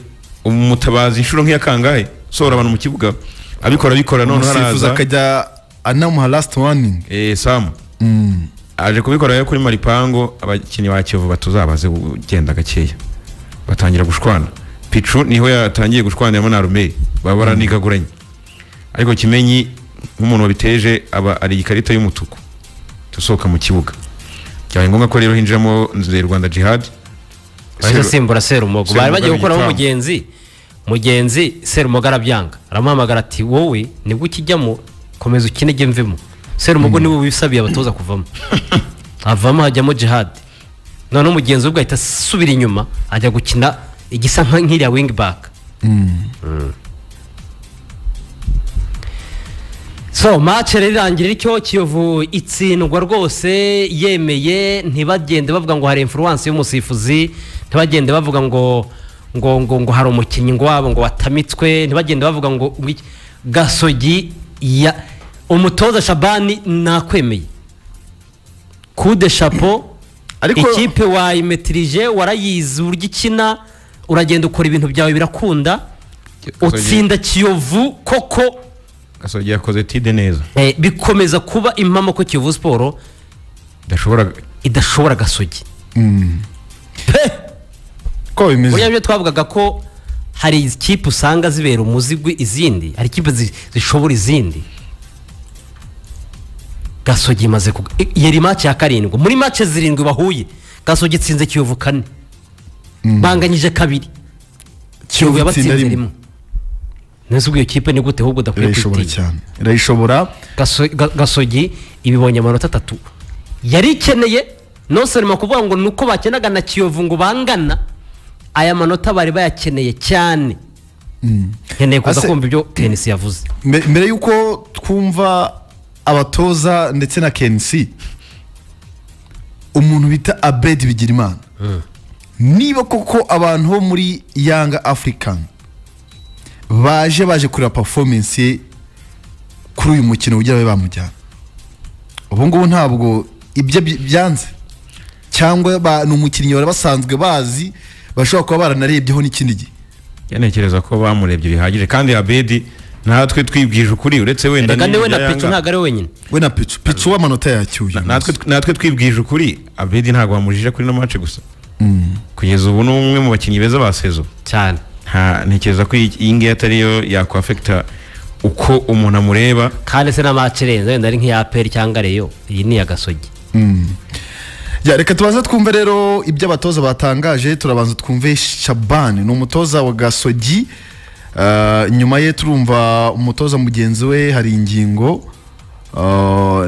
umutabazi inshuro nk'iya kangahe sora abantu mu kibuga abikora none haraza akajya anamuha last warning Sam aje kubikora yo kuri Maripango abakinnyi ba Kiyovu batuzabaze ugenda gakeya batangira gushwana Pichu niho yatangiye gushwana na Rume babaranigaguranye ariko kimenyi nk'umuntu wabiteje aba ari ikarita y'umutuku tusohoka mu kibuga cyane ngombwa ko rero hinjiramo nze Rwanda Jihad baje simbura Serumogo bari bagiye gukora mugenzi Serumogo arabyanga aramuhamagara ati wowe nibwo ukijyamo komeza ukinege mvemo Serumogo niwe wisabiye abatoza kuvamo avamo hajyamo Jihad none umugenzi ubwo ahita subira inyuma ajya gukina igisa nk'iriya wing back so match rirangira icyo Kiyovu itsindwa rwose yemeye ntibagende bavuga ngo hari influence y'umusifuzi ntibagende bavuga ngo hari umukinnyi ngo wabo ngo watamitswe ntibagende bavuga ngo Gasogi ya umutoza Shabani nakwemeye coup de chapeau ikipe wayimetrije warayizi uryo ikina uragenda ukora ibintu byawe birakunda utsinda Kiyovu koko Gasogi yakoze tide neza bikomeza kuba impamo ko Kiyovu Sport idashobora Gasogi ko bimeze buriya byo twavugaga ko hari ikipe usanga zibera umuzigwi izindi hari ikipe zishobora izindi Gasogi imaze yari match ya 7 muri match 7 bahuye Gasogi itsinze Kiyovu 4 banganyije 2 Kiyovu yabatsinze rimwe nese ubwo kipe ni gute ahubwo dakwiye kwitira cyane irayishobora Gasogi ibibonye amanota 3 yari ikeneye no serima kuvuga ngo nuko bakenaga na Kiyovu ngo bangana aya manota bari bayakeneye cyane nkeneye kuza kumva ibyo KNC yavuze mbere yuko twumva abatoza ndetse na KNC umuntu bita Abed Bigirimana niba koko abantu bo muri Young African baje kuri performance kuri uyu mukino ugira babe bamujyana ubu ngubu ntabwo ibyo byanze cyangwa ni umukinnyi wari basanzwe bazi bashobora kuba baranarebyeho n'ikindi gihe yanekereza ko bamurebye bihagije kandi Abedi natwe twibwije ukuri uretse wenda kandi we na Pichu ntago ari wenyine we na Pichu w'amanota yacyuye natwe twibwije ukuri Abedi ntago bamujije kuri no match gusa kugeza ubu n'umwe mu bakinnyi beza ba sezo cyane ntekereza ko iyi ngiyi atariyo yakwafekta uko umuntu amureba kandi se na match renze wenda ari nk'iya APR cyangwa Rayon iyi ni ya Gasogi ya reka tubanze twumve rero ibyo abatoza batangaje turabanza twumve Shaban ni umutoza wa Gasogi nyuma ye turumva umutoza mugenzi we hari ingingo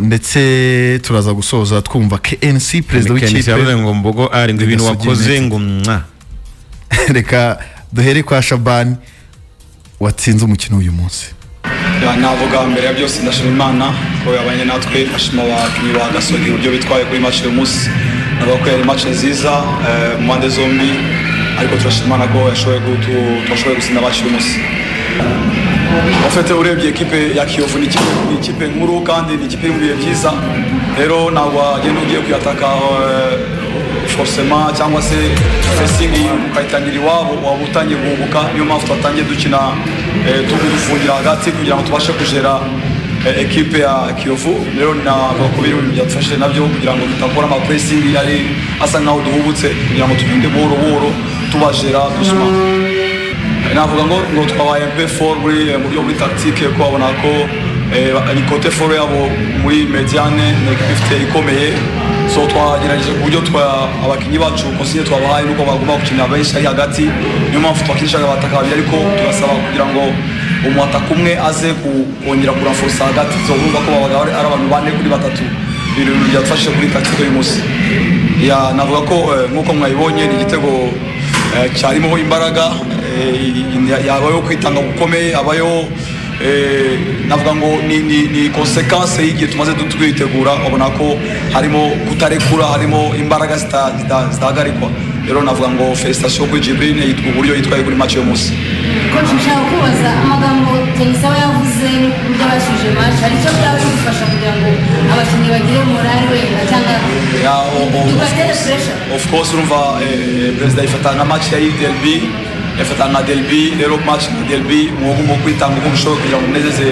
ndetse turaza gusoza twumva KNC president w'ikipe yavuze ngo mbogo ari ngo ibintu wakoze ngo reka duhere kwa Shaban watsinze umukino uyu munsi navuga mbere ya byose ndashima Imana ko yabanye natwe ashima abakinnyi ba Gasogi uburyo bitwaye kuri match uyu munsi navuga ko yari match nziza mu mpande zombi ariko turashima Imana ko twashoboye gutsinda match uyu munsi ufite urebye ekipe ya Kiyovu ni ikipe nkuru kandi ni ikipe y'umbiye byiza rero ntabwo agenda ugiye kuyataka forcément cyangwa se facing ukayitangira iwabo waba utangiye guhubuka niyo mpamvu twatangiye dukina tugufungira hagati kugira ngo tubashe kugera ekipe ya Kiyovu rero navuga ko biri byadufashije nabyo kugira ngo tutakora ama pressing yari asa nkaho duhubutse kugira ngo tugende buhoro buhoro tubajera dusuma navuga ngo twabaye MP4 muri buryo muri tactique ko babona ko ikote foro yabo muri mediane n'ekipe ikomeye so twagerageje ku buryo abakinnyi bacu konsiye twabahaye nuko bagomba gukina benshi ari hagati niyo mpamvu twakinishaga abataka babiri ariko turasaba kugira ngo umwataka umwe aze kongera kuranforsa hagati so urumva ko babaga ari abantu bane kuri batatu ibintu byadufashije kuri tactique uyu munsi ya navuga ko nkuko mwayibonye ni igitego cyarimo imbaraga yabayo kwitanga gukomeye abayo navuga ngo ni konsekanse y'igihe tumaze twitegura ubona ko harimo kutarekura harimo imbaraga zitahagarikwa rero navuga ngo felicitation kuri Jibril yitwa uburyo yitwaye kuri match yo munsi coach nshaka kubaza amagambo Tenisa yavuze n'uburyo bashuje match hari cyo byaba bifasha kugira ngo abakinnyi bagire morale wenda cyangwa of course urumva president ifatana match ya DLB yafatana DLB rero match ya DLB mu kwitanga uko bishoboka kugira ngo munezeze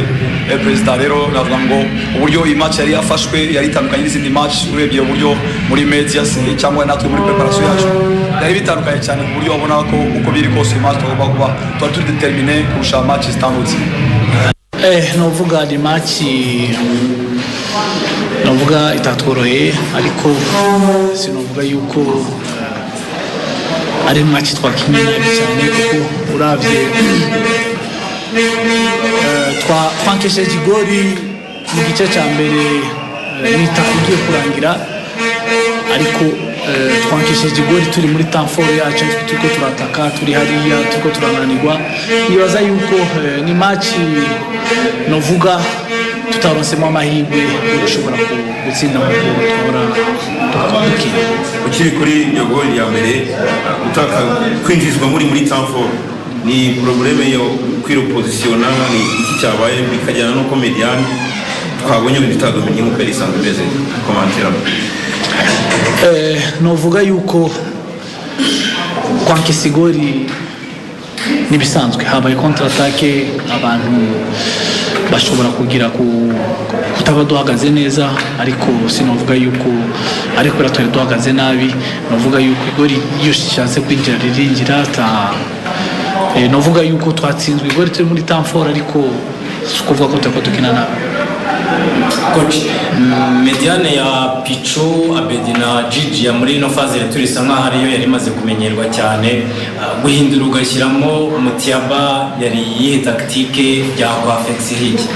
president rero navuga ngo uburyo iyi match yari yafashwe yari itandukanye n'izindi match urebye uburyo muri media cyangwa natwe muri preparation yacu yari bitandukanye cyane ku buryo babona ko uko biri kose match tugomba kuba turi determiner kurusha match zitandutse novuga ni match novuga itatworoheye ariko sinovuga yuko ari match twakinnye cyane kuko uravye twankesheje igori mu gice cya mbere nitakugiye kurangira ariko twankesheje igori turi muri tanforo yacu turiko turataka turi hariya turiko turananirwa nibaza yuko ni match novuga tutaronsemo amahirwe dushobora gutsinda mu twahora ukiri kuri iyo goli ya mbere utaka kwinjizwa muri tanforo ni probleme yo kwiropositiona ni iki cyabaye bikajyana no komediani twabonye bitadomenye nk'uko yari isanzwe imeze komantira novuga yuko kwankesa igori nibisanzwe habaye contre attaque abantu bashobora kugira kutaba duhagaze neza ariko sinovuga yuko ariko ratwari duhagaze nabi novuga yuko igori iyo shatse kwinjira riringira novuga yuko twatsinzwe igori turi muri temps ariko kuvuga ko tutako dukina nabi. Coach, mediane ya Pichu Abedi na Gigi ya muri no phase turisa nka hariyo yari maze kumenyerwa cyane guhindura ugashyiramo Mutiaba yari yihe tactique ya APRFC hiki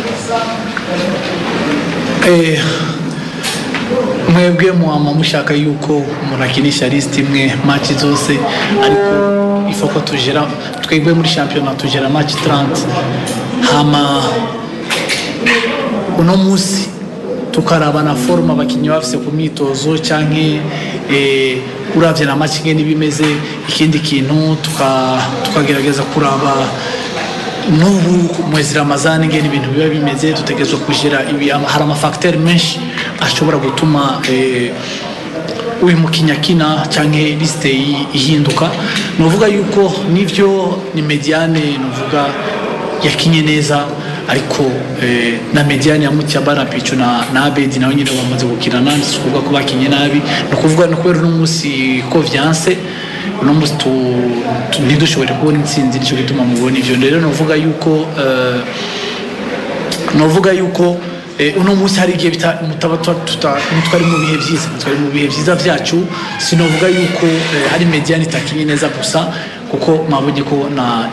mwebwe mushaka yuko murakinisha list imwe match zose ariko ifoko tujera twebwe muri championnat tujera match 30 hama uno musi tukaraba na forma abakinyi bafise ku myitozo canke uravye na match ngene bimeze ikindi kintu tukagerageza kuraba n'ubu mwezi Ramazani ngene ibintu biba bimeze tutegezwe kujira ibi hari amafacteur menshi ashobora gutuma uyu mukinya kina canke liste ihinduka novuga yuko nivyo ni mediane novuga yakinye neza ariko na mediane ya Mutiaba na Pichu na Abedi nawe nyine bamaze gukirana kuvuga ko bakinye nabi no kuvuga no kubera n'umunsi confiance no musi ntidushobore kubona intsinzi nicyo gituma mubona ivyo rero novuga yuko uno musi hari igihe Mutaba twari mu bihe byiza byacu sinovuga yuko hari mediane itakinye neza gusa kuko mabonye ko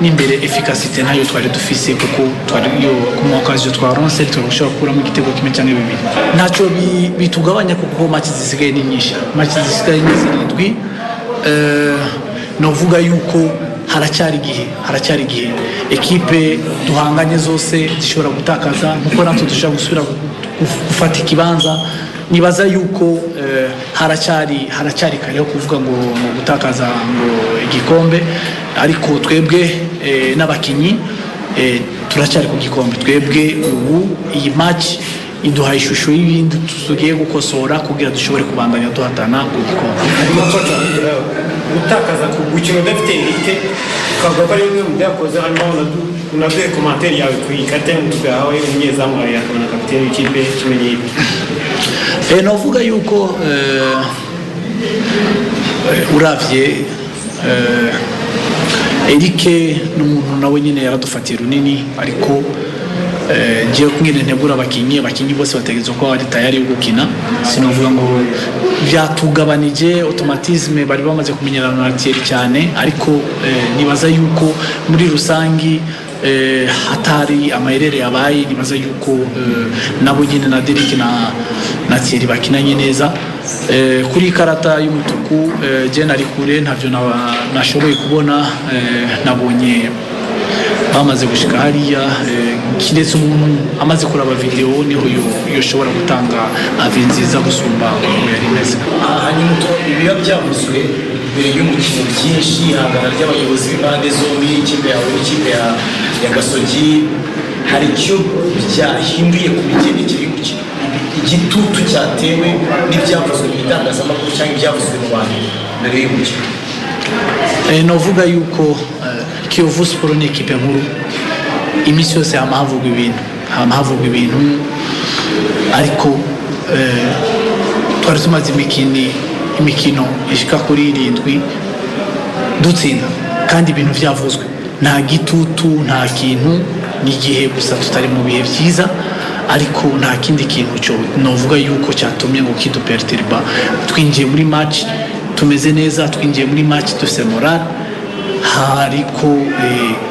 n'imbere efficacité nayo twari dufise kuko twari yo ku mwakazi twaronse turashobora kuramo igitego kimwe cyangwa bibiri ntacyo bitugabanya kuko match zisigaye ni nyinshi match zisigaye ni 7 novuga yuko haracyari igihe ekipe duhanganye zose zishobora gutakaza nkuko natwe dushobora gusubira gufata ikibanza nibaza yuko haracyari kare yo kuvuga ngo gutakaza ngo igikombe ariko twebwe n'abakinyi turacyari ku gikombe twebwe ubu iyi match iduha ishusho y'ibindi tugiye gukosora kugira dushobore kubandanya duhatana ku gikombe. Gutakaza ku gukina udafite elite ukavuga ko ari bimwe mu byakoze hanyuma unavuye komantere yawe ku ikate mutwe yawe umunyezamu yawe akabona kapiteni w'ikipe kimenye ibi novuga yuko uravye Erike n'umuntu nawe nyine yaradufatiye runini ariko ngiye kumwene ntegura abakinyi bose bategetswe ko ari tayari yo gukina sinovuga ngo byatugabanije automatisme bari bamaze kumenyerana na Thierry cyane ariko nibaza yuko muri rusangi hatari amayerere yabaye nibaza yuko nabo nyine na Derek na Thierry bakinanye neza kuri karata y'umutuku je nari kure ntavyo nashoboye kubona nabonye bamaze gushika hariya kiretse umuntu amaze kuraba video niho yoshobora gutanga avi nziza gusumba uko yari meze. Hanyuma ibiba byavuzwe mbere y'umukino byinshi hagana ry'abayobozi b'ibande zombi ikipe ya Gasogi hari icyo byahinduye ku migendekere y'umukino igitutu cyatewe n'ibyavuzwe mu itangazamakuru cyangwa ibyavuzwe mu bantu mbere y'umukino. Novuga yuko KIYOVU Sport ni ekipe nkuru imisi yose havugwa ibintu ariko twari tumaze imikino ishika kuri 7 dutsinda kandi ibintu byavuzwe nta gitutu nta kintu n'igihe gusa tutari mu bihe byiza ariko nta kindi kintu cyo novuga yuko cyatumye ngo kiduperturba twinjiye muri match tumeze neza twinjiye muri match dufite moral hariko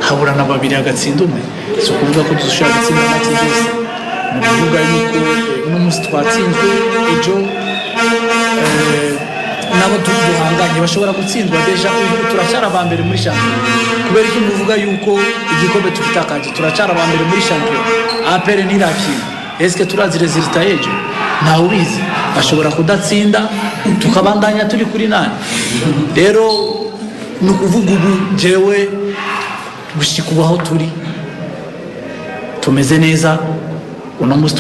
haburana babiri agatsinda umwe so kuvuga ko dushobora gutsinda match zose muvuga yuko n'umunsi twatsinzwe ejo nabo duhanganye bashobora gutsindwa deja turacyara ba mbere muri champion kubera ko muvuga yuko igikombe tubitakaje turacyara ba mbere muri champion APR ntirakina eske turazi resultat ejo nta ubizi bashobora kudatsinda tukabandanya turi kuri nani rero nukuvuga ubu jewe gushika ubaho turi tumeze neza uno munsi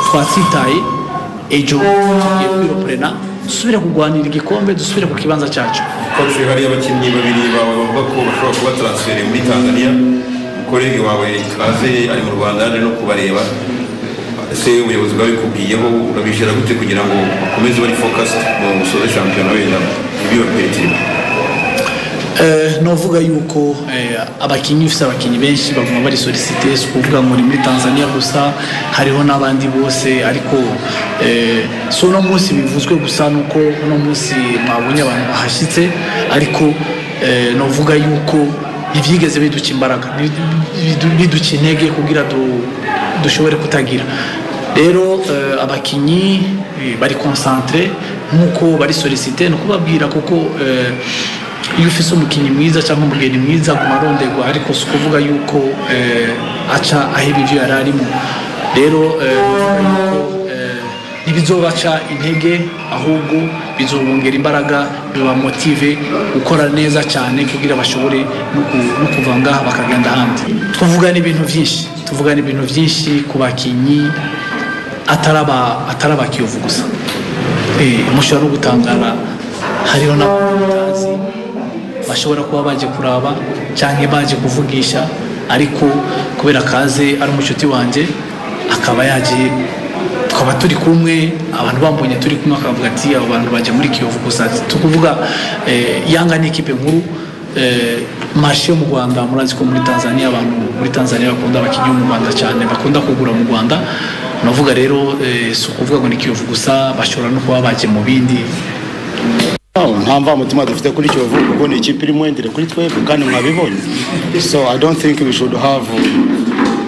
twatsitaye ejo tugiye kwiroprena dusubire kugwanira igikombe dusubire ku kibanza cyacu. Coach, hari abakinnyi babiri bawe bavuga ko bashobora kuba transfer muri Tanzania, kolege wawe kaze ari mu Rwanda ari no kubareba, ese ubuyobozi bwabikubwiyeho urabishira gute kugira ngo bakomeze bari focused mu gusoza shampiyona wenda ibyo petimo? Novuga yuko abakinnyi ufite abakinnyi benshi baguma bari solicité kuvuga muri Tanzania gusa, hariho n'abandi bose, ariko so no munsi bivuzwe gusa nuko no munsi mwabonye abantu bahashyitse, ariko novuga yuko ivyigeze biduca imbaraga biduca intege kugira dushobore kutagira. Rero abakinnyi bari concentré nkuko bari solicité no kubabwira kuko iyo ufise umukinnyi mwiza cyangwa umugeni mwiza kumarondegwa, ariko si kuvuga yuko aca aheba ivyo yari arimo. Rero ntibizobaca intege, ahubwo bizobongera imbaraga, bibamotive gukora neza cyane kugira bashobore no kuva ngaha bakagenda ahandi. Tuvugana ibintu byinshi ku bakinnyi ataraba Kiyovu gusa. Mushobora no gutangara, hariho n'abazi bashobora kuba baje kuraba cyangwa baje kuvugisha, ariko kubera kaze ari umushuti wanje akaba yaje, tukaba turi kumwe, abantu bambonye turi kumwe akavuga ati abo bantu baje muri Kiyovu gusa. Tukuvuga Yanga ni ikipe nkuru, marché mu Rwanda, murazi ko muri Tanzania abantu muri Tanzania bakunda abakinnyi mu Rwanda cyane, bakunda kugura mu Rwanda. Navuga rero si ukuvuga ngo ni Kiyovu gusa, bashobora no kuba baje mu bindi. nta mvamutima dufite kuri Kiyovu kuko ni ikipe irimo endere kuri twebwe kandi mwabibonye. So I don't think we should have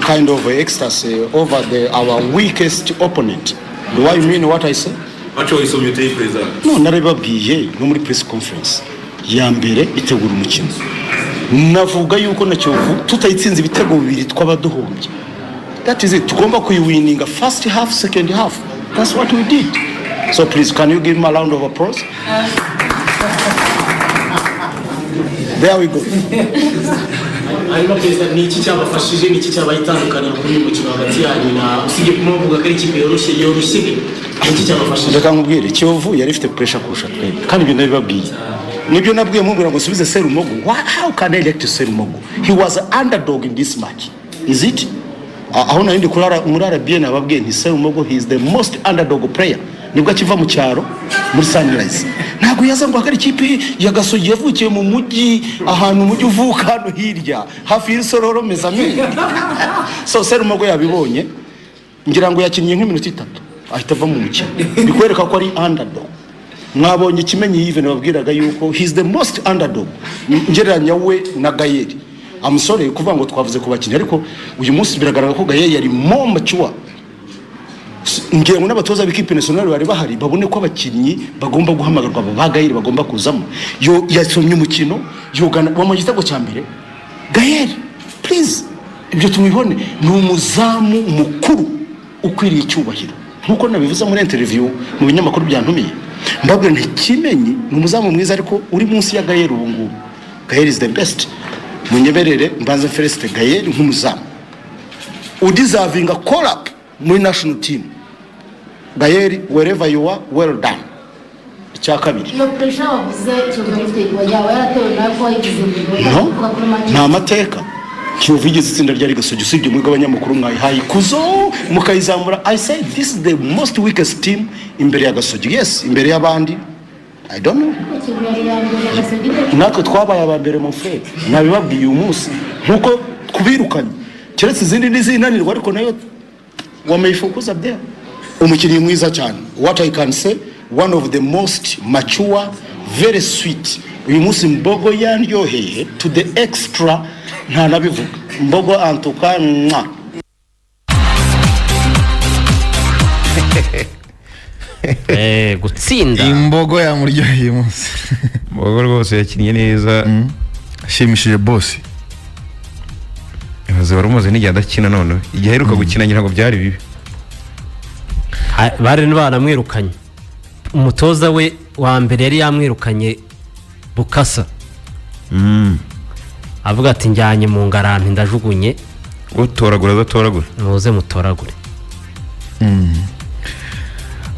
kind of ecstasy over our weakest opponent. Do I mean what I say? Actually, so you take president. No, narababwiye no muri press conference ya mbere itegura umukino. Navuga yuko na Kiyovu tutayitsinze ibitego bibiri twabaduhombye. That is it. Tugomba kuyiwininga first half, second half. That's what we did. So please, can you give me a round of applause? There we go. Hanyuma perezida, ni iki cyabafashije, ni iki cyabayitandukanya kuri uyu mukino hagati yanyu na usibye kumuvuga ko ari ikipe yoroshye ni iki cyabafashije? Reka nkubwire, Kiyovu yari ifite pressure kurusha twebwe kandi ibyo ndabibabwiye. Nibyo nabwiye mubwira ngo subize Serumogo. How can I elect Serumogo? He was an underdog in this match. Is it? Aho nandi kurara muri Arabia nababwiye nti Serumogo, he is the most underdog player. Nibwo akiva mu cyaro muri Sunrise. Ntabwo yaza ngo akari ikipe ya Gasogi yavukiye mu mujyi, ahantu umujyi uvuka hano hirya hafi y'Isororo Mezame. So Serumogo yabibonye, ngira ngo yakinnye nk'iminota 3 ahita ava mu mukino. Bikwereka ko ari underdog. Mwabonye Kimenyi even babwiraga yuko he is the most underdog. Ngereranya we na Gayeri. I'm sorry kuvuga ngo twavuze ku bakinnyi, ariko uyu munsi biragaragara ko Gayeri yari more mature. Ngiye ngo n'abatoza b'ikipe nationale bari bahari babone ko abakinnyi bagomba guhamagarwa, Gayeri bagomba kuzamo. Yo yasomye umukino yogana mu gitego cya mbere. Gayeri, please, ibyo tumibone ni umuzamu mukuru ukwiriye icyubahiro. Nkuko nabivuze muri interview mu binyamakuru byantumiye. Mbabwira nti Kimenyi ni umuzamu mwiza ariko uri munsi ya Gayeri ubu ngubu. Gayeri is the best. Munyeberere mbanza Felicite Gayeri nk'umuzamu udeserving a call up muri national team. Gayeri, wherever you are, well done. Icya kabiri. Iyo pressure wavuze cyo gifite yawe yaratewe nako yigize mu no, nta mateka. Kiyovu igeze itsinda rya Gasogi usibye muri abanyamakuru mwayihaye kuzo mukayizamura. I say this is the most weakest team imbere ya Gasogi. Yes, imbere y'abandi I don't know. Natwe twabaye abambere mu frere. Nabibabwiye uyu munsi nkuko kubirukanye keretse izindi nizinanirwa, ariko nayo wameyifokuza there. Umukinnyi mwiza cyane. What I can say, one of the most mature, very sweet. Uyu munsi Mbogo yanyoheye to the extra, nta nabivuga. Mbogo antuka mwa. Gutsinda Imbogo yamuryoheye munsi. Mbogo rwose yakinnye neza, ashimishije boss. Yaze warumaze n'igihe adakina none. Igihe aheruka gukina ngira ngo byari bibi. bari banamwirukanye. Umutoza we wa mbere yari yamwirukanye Bukasa. Avuga ati njyanye mu ngaranti ndajugunye. Utoragura. Muze mutoragure.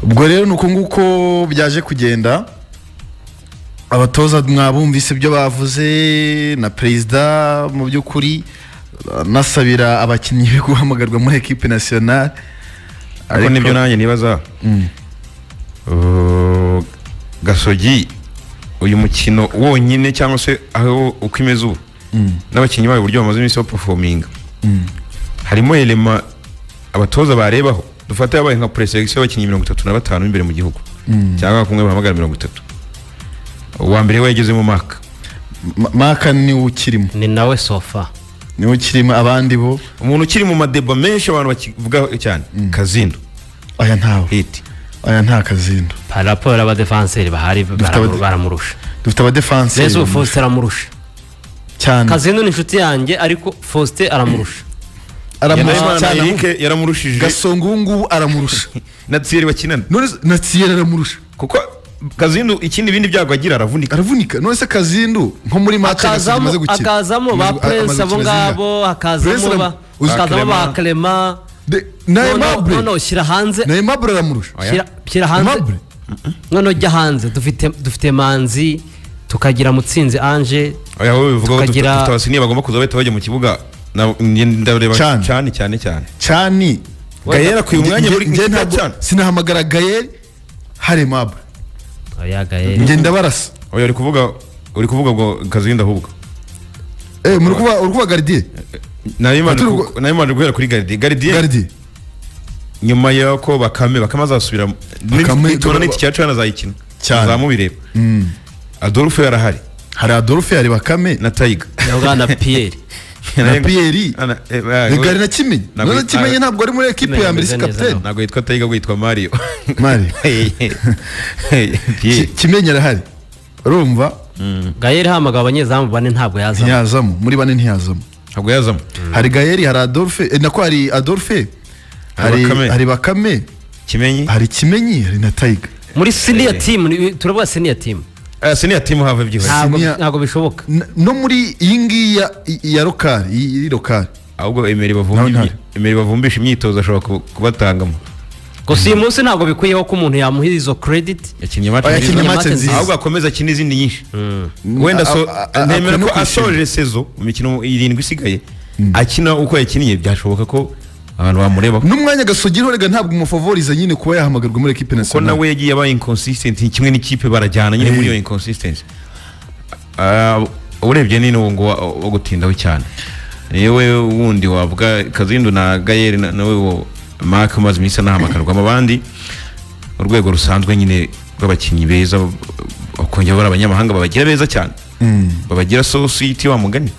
ubwo rero nuko nguko byaje kugenda abatoza mwabumvise ibyo bavuze na perezida mu by'ukuri nasabira abakinnyi be guhamagarwa muri equipe nationale ariko nibyo nanjye nibaza Gasogi uyu mukino wonyine cyangwa se aho uko imeze ubu n'abakinnyi bayo uburyo bamaze iminsi baperforminga harimo elema abatoza barebaho dufata yabaye nka preselection y'abakinnyi 35 imbere mu gihugu cyangwa kumwe bahamagara 30 uwa mbere we yageze mu maka ni ukirimo ni nawe sofa ni ukirimo abandi bo umuntu ukiri mu madeba menshi abantu bakivuga cyane Kazindo aya ntawe hit aya nta Kazindo par rapport aba defenseur bahari baramurusha dufite aba defenseur Lezo Faustin aramurusha cyane Kazindo ni inshuti yanjye ariko Faustin aramurusha Eric yaramurushije Gasongo ngubu aramurusha na Thierry bakinana none na Thierry aramurusha kuko Kazindo ikindi bindi byago agira aravunika none se Kazindo nko muri match amaze gukina akazamo ba Prince abo ngabo akazamo ba Clement na Imapmvu no shira hanze na Imapmvu aramurusha shira hanze none jya hanze dufite Manzi tukagira Mutsinzi Ange oya wowe bivuga dufite abasiniye bagomba kuza bahita bajya mu kibuga ndareba cyane Gayera ku mwanya muri cyane sinahamagara Gayeri hari Imapmvu oya Gayeri ngenda barasa oya uri kuvuga ngo Kazinda ahubwo muri kuvuga gardien nayimana guhera kuri gardien nyuma yako bakame azasubira n'itona n'iki cyacu yanazayikina zamubireba Adolphe yarahari hari Adolphe yari bakame na Taiga na Pierre na Pierre ngari na Kimenyi none Kimenyi ntabwo ari muri equipe ya mbere si captain ntabwo yitwa Taiga yitwa Mario Kimenyi arahari urumva Gayeri hamagaba abanyezamu bane ntabwo yazamo muri bane ntiyazamo ntabwo yazamo hari Gayeri hari Adolphe nako hari Adolphe hari bakame hari Kimenyi hari na Taiga muri senior team turavuga senior team senior team have byihuse ntabwo bishoboka no muri iyi ya lokal ahubwo Emery bavumbisha imyitozo ashobora kubatangamo gusa uyu munsi ntabwo bikwiyeho ko umuntu yamuha izo credit yakinnye match nziza ahubwo akomeza akina izindi nyinshi wenda ntemera ko asoje sezo mu mikino 7 isigaye akina uko yakiniye byashoboka ko abantu bamureba n'umwanya Gasogi horega ntabwo umufavoriza nyine kuba yahamagarwa muri equipe nationale ko nawe yagiye aba inconsistent kimwe n'ikipe barajyana nyine muri iyo inconsistency urebye ni ngo gutindaho cyane yewe wundi wavuga Kazindo na Gayeri nawe wo Mark maze misa nahamagarwa abandi urwego rusanzwe nyine rw'abakinnyi beza bakongera bara abanyamahanga babagira beza cyane babagira society wa mugani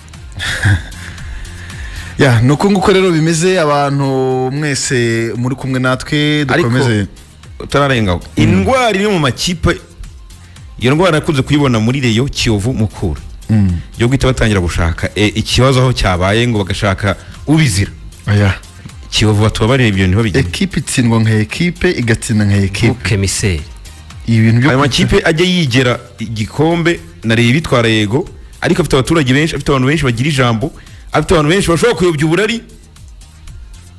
ya nuko nguko rero bimeze abantu mwese muri kumwe natwe dukomeze utararengaho indwara iri mu makipe iyo ndwara nakunze kuyibona muri Rayon Kiyovu Mukura yo guhita batangira gushaka ikibazo aho cyabaye ngo bagashaka ubizira oya Kiyovu batubabarira ibyo niho bigenda equipe itsindwa nka equipe igatsinda nka equipe kemiseri ibintu byo amakipe ajya yigera igikombe na Rayon bitwara yego ariko afite abaturage benshi afite abantu benshi bagira ijambo afite abantu benshi bashobora kuyobya uburari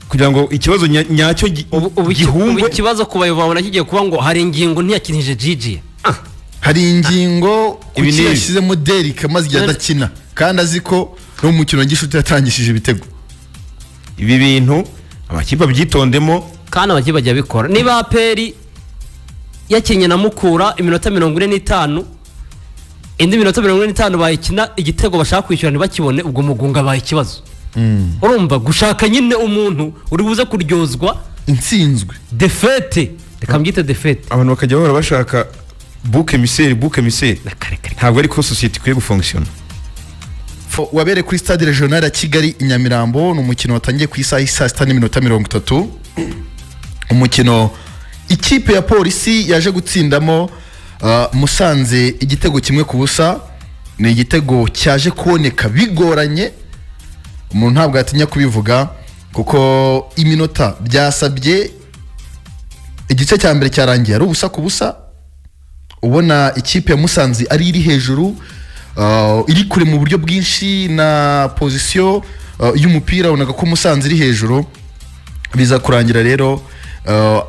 kugira ngo ikibazo nyacyo gihungwe ikibazo kubayobozi babona kigiye kuba ngo hari ingingo ntiyakinije Gigi hari ingingo kuki yashizemo Derrick amazi yadakina kandi aziko no mukino gishuti yatangishije ibitego ibi bintu amakipe abyitondemo kandi abakipe bajya bikora niba APR yakinye na Mukura iminota 45 indi minota 45 bayikina igitego bashaka kwishyura ntibakibone ubwo mugunga baye ikibazo urumva gushaka nyine umuntu uri buze kuryozwa intsinzwe defete reka mbyite defete abantu bakajya bahora bashaka bouc émissaire ntabwo ari ko society kwiye gufunctiona wabere kuri stade regional ya Kigali Inyamirambo no mukino watangiye ku isaha 6:30 umukino ikipe ya polisi yaje gutsindamo Musanze igitego kimwe ku busa ni igitego cyaje kuboneka bigoranye umuntu ntabwo atinya kubivuga kuko iminota byasabye igice cya mbere cyarangiye ari ubusa ku busa ubona ikipe ya Musanze ari iri hejuru iri kure mu buryo bwinshi na position y'umupira unaga ko Musanze iri hejuru biza kurangira rero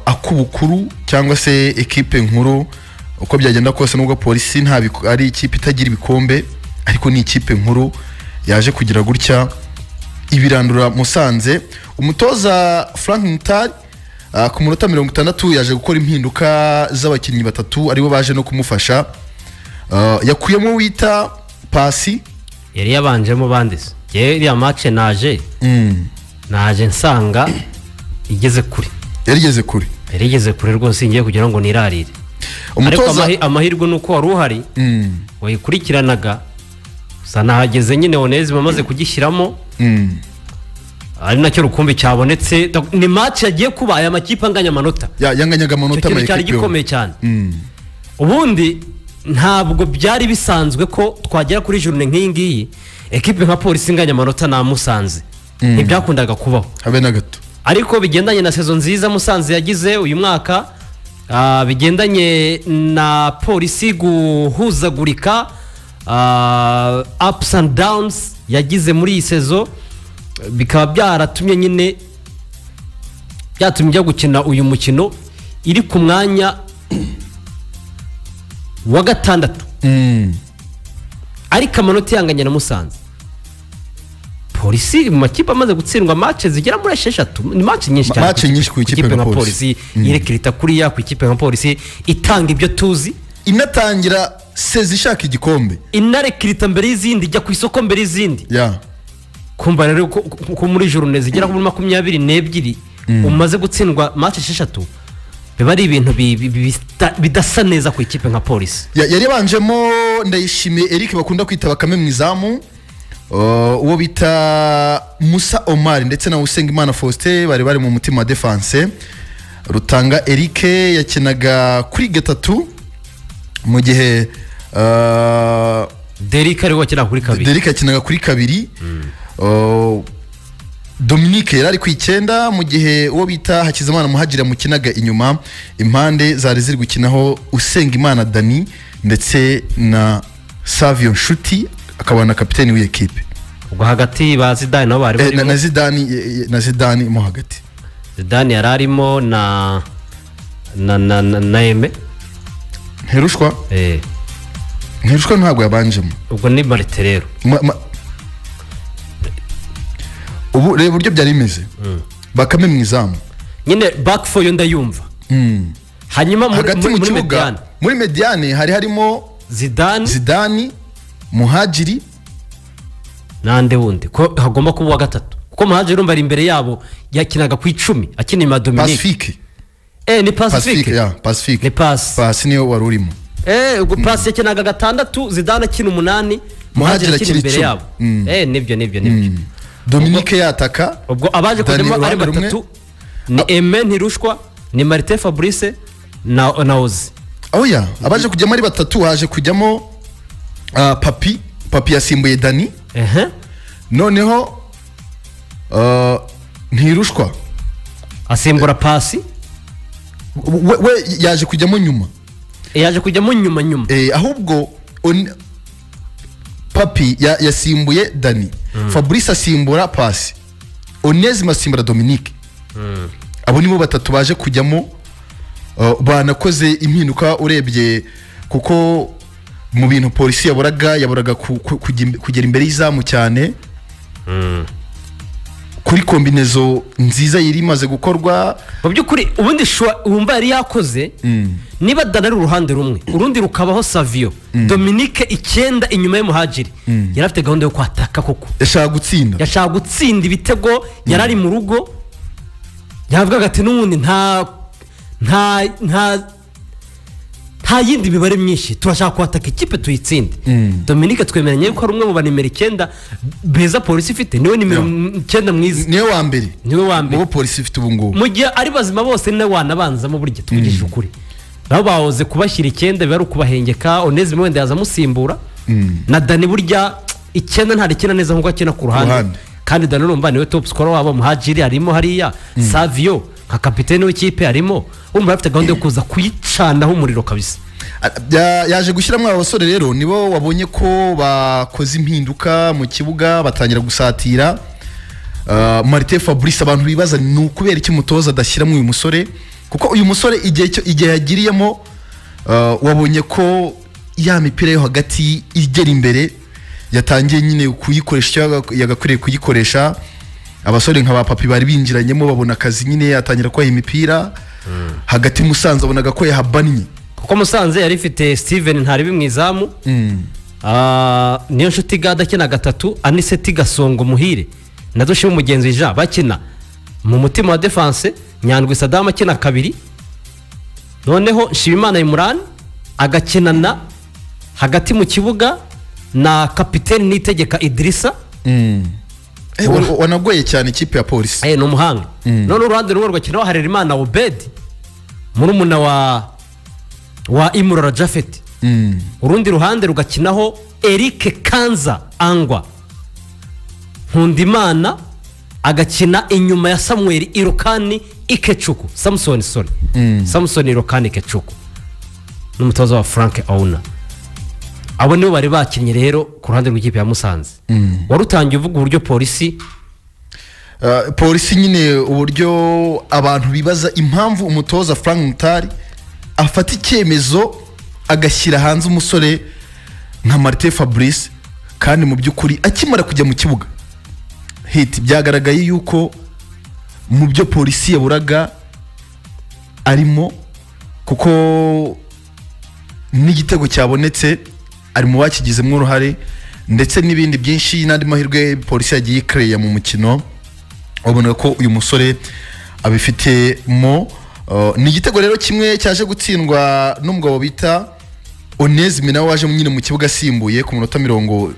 akubukuru cyangwa se ekipe nkuru uko byagenda kose nubwo polisi nta ari ikipe itagira ibikombe ariko ni ikipe nkuru yaje kugira gutya ibirandura Musanze. Umutoza Frank Ntari ku munota 60 yaje gukora impinduka z'abakinnyi batatu aribo baje no kumufasha. Yakuyemo wita Pasi yari yabanjemo bandise iriya match naje nsanga igeze kuri yarigeze kure rwose ngiye kugira ngo nirarire. Ariko amahirwe nuko wari uhari wayikurikiranaga sana hageze nyine Onezi bamaze kugishyiramo ari nacyo rukumbi cyabonetse ni match yagiye kuba aya makipe anganya amanota yanganyaga amanota mu cyari gikomeye cyane. Ubundi ntabwo byari bisanzwe ko twagera kuri journée nk'iyi ngiyi ekipe nka polisi inganya amanota na Musanze ntibyakundaga kubaho habe na gato. Ariko bigendanye na saison nziza Musanze yagize uyu mwaka bigendanye na polisi guhuzagurika ups and downs yagize muri iyi saison bikaba byaratumye nyine byatumye gukina uyu mukino iri ku mwanya wa gatandatu ariko amanota yanganye na Musanze. Polisi mu makipe amaze gutsindwa match zigera muri 6 ni match nyinshi cyane, match nyinshi ku ikipe nka polisi yerekirita kuri ya ku ikipe nka polisi itanga ibyo tuzi inatangira sezi ishaka igikombe inarekirita mbere y'izindi ijya ku isoko mbere y'izindi kumva rero ko muri journée zigera kuri 22 umaze gutsindwa match 6 biba ari ibintu bidasa neza ku ikipe nka polisi. Yari banjemo Ndayishimiye Eric bakunda kwita Bakame mu izamu, uwo bita Musa Omar ndetse na Usengimana Faustin bari mu mutima wa defense. Rutanga Eric yakinaga kuri gatatu mu gihe Derrick ari wakina kuri kabiri. Derrick yakinaga kuri kabiri. Dominique yari ku 9 mu gihe uwo bita Hakizimana Muhagira mukinaga inyuma. Impande zari ziri gukinaho Usengimana Dani ndetse na Savio Nshuti akaba na kapiteni w'ekipe. Ubwo hagati ba Zidane nabo bari na Zidane mo hagati. Zidane yararimo na Eme Ntirushwa Ntirushwa ntabwo yabanjemo. Ubwo ni Marite rero ubu reba buryo byari bimeze. Bakame mu izamu nyine back for yo ndayumva. Hanyuma muri mediane hari harimo Zidane Muhajiri nande wundi ko hagomba kuba wa gatatu kuko Muhajiri urumva ari imbere yabo yakinaga ku 10 akina ma Dominique Pacifique. Ni Pacifique Pacifique ni pass niyo wari urimo. Ubwo pass yakinaga gatandatu Zidane akina 8 Muhajiri akina imbere yabo. Nibyo Dominique yataka ubwo abaje kujyamo ari batatu ni Eme Ntirushwa ni Martin Fabrice na Ozi. Oya abaje kujyamo ari batatu haje kujyamo Papi yasimbuye Dani. Noneho Ntirushwa asimbura Pasi we yaje kujyamo nyuma. Yaje kujyamo nyuma ahubwo Papi yasimbuye Dani. Fabrice asimbura Pasi. Onezima asimbura Dominique. Abo nibo batatu baje kujyamo banakoze impinduka urebye kuko mu bintu polisi yaboraga kugera imbere y'izamu cyane. Kuri kombinezo nziza yiri imaze gukorwa mu byukuri ubundi wumva yari yakoze niba Danari uruhande rumwe urundi rukabaho Savio Dominique 9 inyuma ye Muhajiri yari afite gahunda yo kwataka koko yashaka gutsinda ibitego yarari mu rugo yavugaga ati n'ubundi nta yindi mibare myinshi turashaka kwataka ikipe tuyitsinde. Dominique twemeranye yuko ari umwe mu banimero 9 beza polisi ifite niwe nimero 9 mwiza niwe wa mbere mu polisi ifite ubu ngubu mu gihe ari bazima bose ne wanabanzamo buryo tuvugishije ukuri nabo bahoze kubashyira 9 biba ari ukubahengeka. Onezime wenda yaza musimbura na Dani burya 9 nta rikina neza nkuko akina ku ruhande kandi Dani urumva niwe top scorer wabo. Muhajiri harimo hariya Savio nka kapiteni w'ikipe harimo umva afite gahunda yo kuza kuyicanaho umuriro kabisa. Yaje gushyiramo abasore rero nibo wabonye ko bakoze impinduka mu kibuga batangira gusatira. Martin Fabrice abantu bibaza ni ukubera iki umutoza adashyiramo uyu musore kuko uyu musore igihe yagiriyemo wabonye ko ya mipira yo hagati igera imbere yatangiye nyine kuyikoresha yagakwiriye kuyikoresha abasore nka ba papi bari binjiranyemo babona akazi nyine atangira kwaha imipira hagati Musanze abonaga ko yahabannye kuko Musanze yari ifite Steven ntari bimwizamu niyo nshuti gada kina gatatu Aniseti Gasongo Muhire nazo umugenzi Jean bakina mu mutima wa defense Nyandwi Saddam akina kabiri noneho Nshimimana Imran agakinana hagati mu kibuga na kapiteni Nitegeka Idrissa wanagoye cyane ikipe ya polisi no muhanga none uruhande rumwe rwakinaho Harerimana Obed murumuna wa Imurora Jafet urundi ruhande rugakinaho Eric Kanza Angwa Nkundimana agakina inyuma ya Samuel Irokani Ikechuku Samson Irokani Ikechuku n'umutoza wa Frank Auna abo nibo bari bakinnye rero ku ruhande rw'ikipe ya Musanze warutangiye uvuga uburyo polisi nyine uburyo abantu bibaza impamvu umutoza Frank Mutari afata icyemezo agashyira hanze umusore nka Martin Fabrice kandi mu by'ukuri akimara kujya mu kibuga byagaragaye yuko mu byo polisi yaburaga arimo kuko n'igitego cyabonetse ari mu bakigizemo uruhare ndetse n'ibindi byinshi n'andi mahirwe polisi yagiye ikreye mu mukino ubona ko uyu musore abifitemo ni igitego rero kimwe cyaje gutsindwa n'umugabo bita Onesime nawe waje nyine mu kibuga asimbuye ku munota 64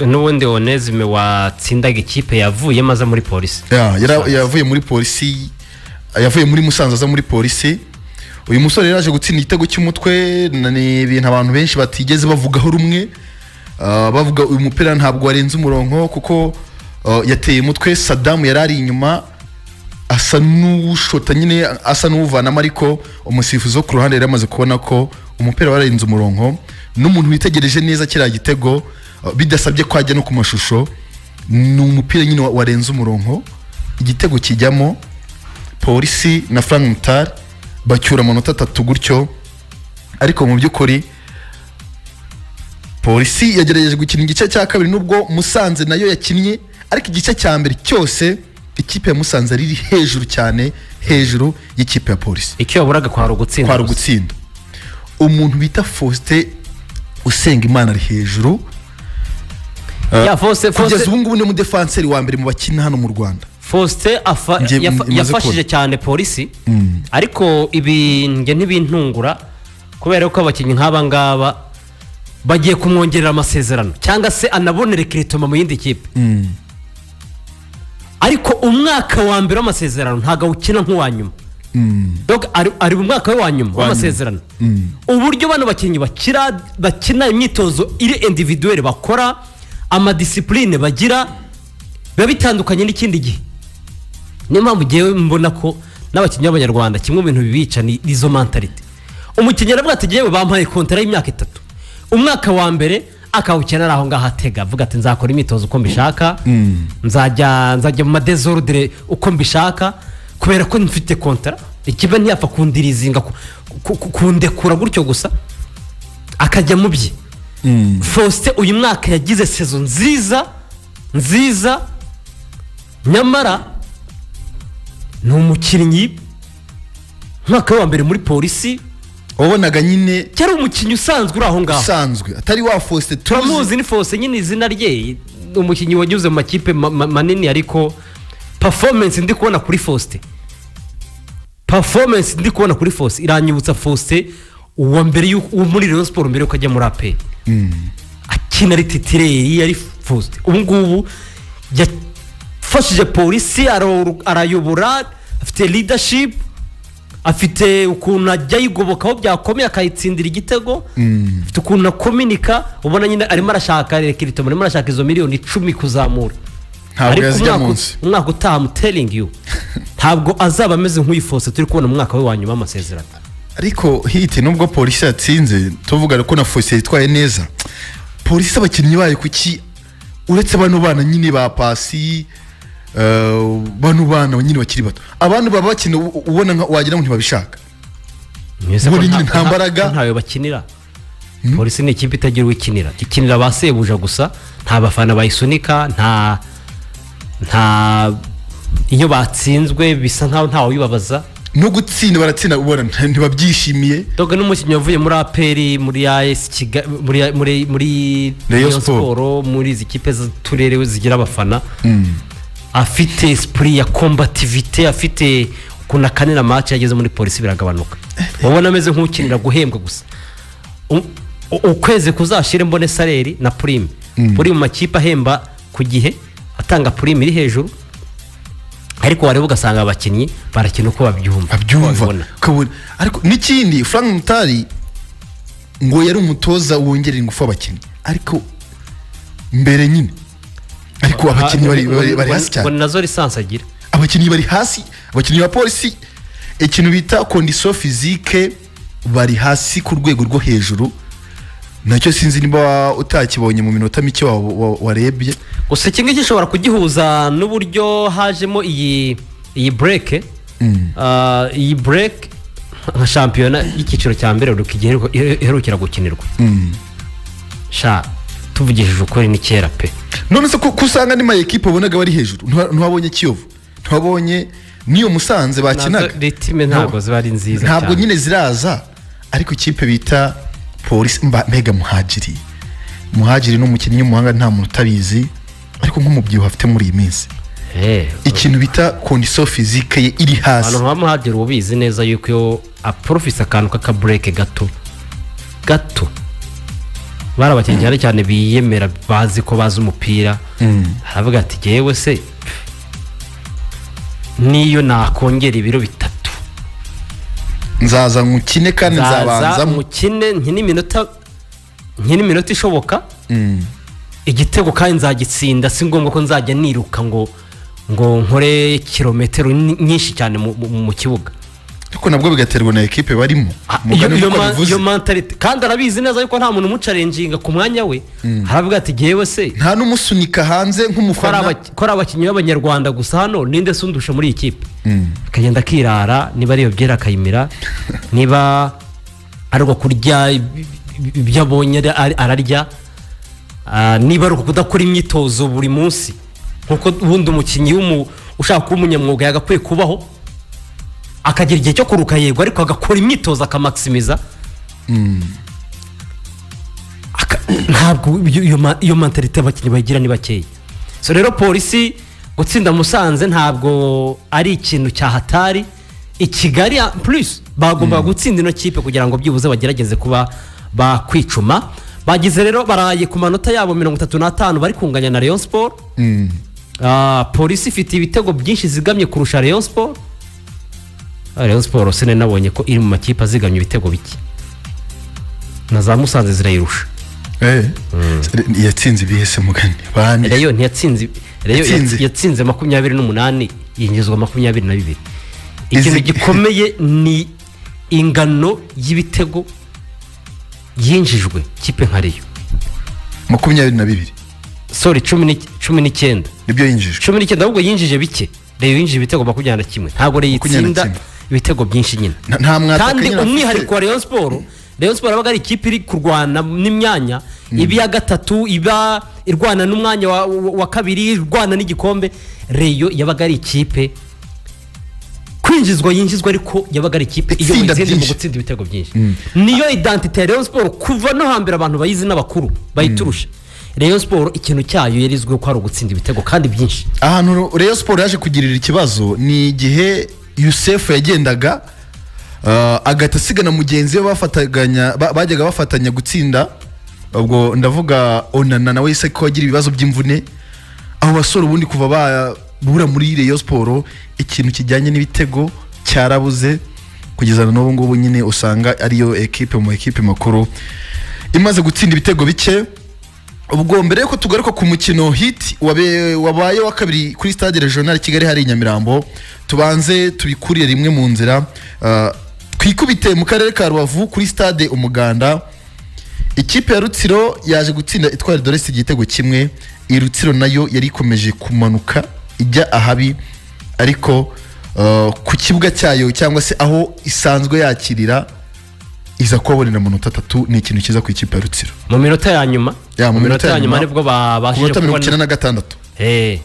n'ubundi Onesime watsindaga ikipe yavuye maze muri polisi yavuye muri polisi yavuye muri Musanze aza muri polisi uyu musore yaje gutsinda igitego cy'umutwe ni ibintu abantu benshi batigeze bavugaho rumwe bavuga uyu mupira ntabwo warenze umurongo kuko yateye umutwe Saddam yarari inyuma asa n'ushota nyine asa n'uvanamo ariko umusifuzi wo ku ruhande yari amaze kubona ko umupira warenze umurongo n'umuntu witegereje neza kiriya gitego bidasabye ko ajya no ku mashusho ni umupira nyine warenze umurongo igitego kijyamo polisi na Frank Mutari bacyura amanota 3 gutyo ariko mu by'ukuri polisi yagerageje gukina igice cya kabiri nubwo Musanze nayo yakinnye ariko igice cya mbere cyose ikipe ya Musanze ari hejuru cyane hejuru y'ikipe ya polisi icyo yaburaga kwa rugutsinda umuntu bita Faustin usenga Imana ari hejuru kugeza ubu ngubu ni umudefanseri wa mbere mu bakina hano mu Rwanda Faustin yafashije cyane polisi ariko ibi nge ntibintungura kubera ko abakinnyi nk'aba ngaba bagiye kumwongerera amasezerano cyangwa se anabonere kiritoma mu yindi kipe ariko umwaka wa mbere w'amasezerano ntago ukina nk'uwa nyuma ari mu mwaka we wa nyuma w'amasezerano uburyo bano bakinnyi bakina imyitozo iri individuelle bakora amadisipline bagira biba bitandukanye n'ikindi gihe niyo mpamvu ngewe mbona ko n'abakinnyi b'abanyarwanda kimwe mu bintu bibica ni izo mentalite umukinnyi aravuga ati ngewe bampaye kontara y'imyaka 3 umwaka wa mbere akawukenera aho ngaho atega avuga ati nzakora imyitozo uko mbishaka nzajya mu madesordre uko mbishaka kubera ko mfite kontara ikiba ntiyapfa kundirizinga kundekura gutyo gusa akajya mu bye Faustin uyu mwaka yagize season nziza nyamara ni umukinnyi mwaka wa mbere muri polisi wabonaga nyine cyari umukinnyi usanzwe uri aho ngaho usanzwe atari wa Faustin turamuzi ni Faustin nyine izina rye umukinnyi wanyuze mu makipe manini ariko performance ndi kubona kuri Faustin iranyibutsa Faustin uwa mbere muri Rayon Sport mbere ko ajya muri AP akina ari titireri yari Faustin ubu ngubu yafashije polisi arayobora afite leadership afite ukuntu ajya yigobokaho byakomeye akayitsindira igitego afite ukuntu akominika ubona nyine arimo arashaka rekiritomo arimo arashaka izo miliyoni 10 kuzamura ariko umwaka utaha I'm telling you ntabwo azaba ameze nk'uyifose turi kubona mu mwaka we wa nyuma amasezerano ariko hiti nubwo polisi yatsinze tuvuga ko na Faustin yitwaye neza polisi abakinnyi bayo kuki uretse bano bana nyine ba pasi bano bana nyine bakiri bato abantu baba bakina ubona wagira ngo ntibabishaka muri nyine nta mbaraga ntayo bakinira polisi ni ikipe itagira uwikinira ikinira basebuja gusa nta bafana bayisunika nta iyo batsinzwe bisa nkaho ntawe wibabaza no gutsinda baratsinda ubona ntibabyishimiye doga n'umukinnyi wavuye muri APR muri AS muri Rayon Sport muri izi kipe z'uturere zigira abafana afite esprit ya combativité afite kuna kanira match yageze muri polisi biragabanuka ubona ameze nk'ukinira guhembwa gusa ukweze kuzashire mbone salary na prime buri mu makipe ahemba ku gihe atanga prime iri hejuru ariko wareba ugasanga abakinnyi barakina uko babyumva ariko n'ikindi Frank Mutari ngo yari umutoza wongerera ingufu abakinnyi ariko mbere nyine ariko abakinnyi bari hasi cyane ngo nazo lisansi agira abakinnyi bari hasi abakinnyi ba polisi ikintu bita condition physique bari hasi ku rwego rwo hejuru nacyo sinzi niba utakibonye mu minota mike warebye gusa kimwe gishobora kugihuza n'uburyo hajemo iyi break iyi break nka shampiyona y'ikiciro cya mbere rukigiye iherukira gukinirwa tuvugishije ukuri ni kera pe none se kusanga ni ma equipe ubonaga bari hejuru ntiwabonye Kiyovu ntiwabonye niyo Musanze bakinaga ritime ntabwo zibari nziza ntabwo nyine ziraza ariko ikipe bita polisi mbega muhajiri n'umukinnyi w'umuhanga nta muntu utabizi ariko nk'umubyibuho afite muri iyi minsi ikintu bita condition physique ye iri hasi abantu bamuhajiri ubizi neza yuko yo aprofisa akantu k'aka break gato barabakinnyi cyane biyemera bazi ko bazi umupira haravuga ati jewe se niyo nakongera ibiro bitatu nzaza nkukine kandi nzabanza nkine nk'iminota ishoboka igitego kandi nzagitsinda si ngombwa ko nzajya niruka ngo nkore kilometero nyinshi cyane mu kibuga ariko nabwo bigaterwa na equipe barimo iyo mentality kandi arabizi neza yuko nta muntu umucarenginga ku mwanya we haravuga ati jewe se nta n'umusunika hanze nk'umufana ko abakinnyi b'abanyarwanda gusa hano ninde sundusha muri iyi kipe akagenda akirara niba ariyo byera akayimira niba ariko kurya ibyo abonye ararya niba ari kudakora imyitozo buri munsi nkuko ubundi umukinnyi ushaka kuba umunyamwuga yagakwiye kubaho akagira igihe cyo kuruka yego ariko agakora imyitozo akamaximiza ntabwo iyo mentalite abakinnyi bagira ni bakeya so rero polisi gutsinda Musanze ntabwo ari ikintu cyahatari i Kigali plus bagomba gutsinda ino kipe kugira ngo byibuze bagerageze kuba bakwicuma bagize rero baraye ku manota yabo 35 bari kunganya na Rayon Sport polisi ifite ibitego byinshi zigamye kurusha Rayon Sport Rayon Sport sene nabonye ko iri mu makipe azigamye ibitego biki na za Musanze zirayirusha yatsinze bihese mugani bane Rayon yatsinze yatsinze 28 yinjizwa 22 ikintu gikomeye ni ingano y'ibitego yinjijwe kipe nka Rayon 22 sorry 19 nibyo yinjije 19 ahubwo yinjije bike Rayon yinjije ibitego 21 ntabwo Rayon yitsinda ibitego byinshi nyine kandi umwihariko wa Rayon Sport abaga ari ikipe iri kurwana n'imyanya ibi ya gatatu iba irwana n'umwanya wa kabiri irwana n'igikombe Rayon yabaga ari ikipe yinjizwa ariko yabaga ari ikipe iyo yitsinze mu gutsinda ibitego byinshi niyo identity ya Rayon Sport kuva no hambere abantu bayizi n'abakuru bayiturusha Rayon Sport ikintu cyayo yarizwe ko ari ugutsinda ibitego kandi byinshi ahantu Rayon Sport yaje kugirira ikibazo ni igihe Youssef yagendaga agatasigana mugenzi we bajyaga bafatanya gutsinda ubwo ndavuga Onana nawe se ko agira ibibazo by'imvune aho basore ubundi kuva babura muri Rayon Sport ikintu kijyanye n'ibitego cyarabuze kugeza n'ubu ngubu nyine usanga ariyo equipe mu equipe makuru imaze gutsinda ibitego bike ubwo mbere yuko tugaruka ku mukino hit wabaye wa kabiri kuri stade regional Kigali hari Nyamirambo tubanze tubikurire rimwe mu nzira twikubite mu karere ka Rubavu kuri stade Umuganda ikipe ya Rutsiro yaje gutsinda Etoile de l'Est igitego kimwe. I Rutsiro nayo yari ikomeje kumanuka ijya ahabi, ariko ku kibuga cyayo cyangwa se aho isanzwe yakirira iza kubonera amanota 3. Ni ikintu kiza ku ikipe ya Rutsiro mu minota ya nyuma. Mu minota ya nyuma nibwo babashije kubona 96.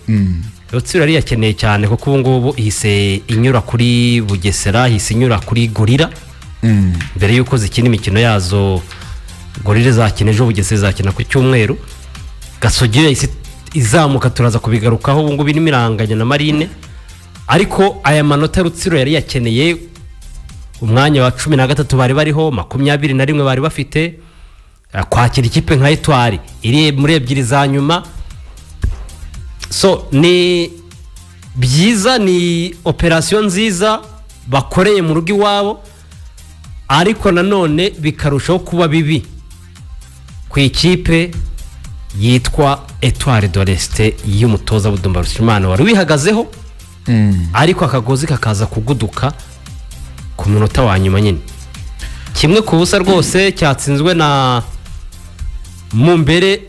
Rutsiro yari yakeneye cyane kuko ubu ngubu ihise inyura kuri Bugesera, ihise inyura kuri Gorira mbere yuko zikina imikino yazo. Gorira zakina ejo, Bugesera zakina ku cyumweru. Gasogi yahise izamuka, turaza kubigarukaho. Ubu ngubu irimo iranganya na Marine, ariko aya manota Rutsiro yari yakeneye. Umwanya wa 13 bari bariho, 21 bari bafite, kwakira ikipe nka Etoile iri muri ebyiri za nyuma. So ni byiza, ni operation nziza bakoreye mu rugo iwabo, ariko nanone bikarushaho kuba bibi ku ikipe yitwa Etoile de l'Est y'umutoza Budumba Rushimana wari wihagazeho, ariko akagozi kakaza kuguduka ku munota wa nyuma nyine. Kimwe ku busa rwose cyatsinzwe na Mumbere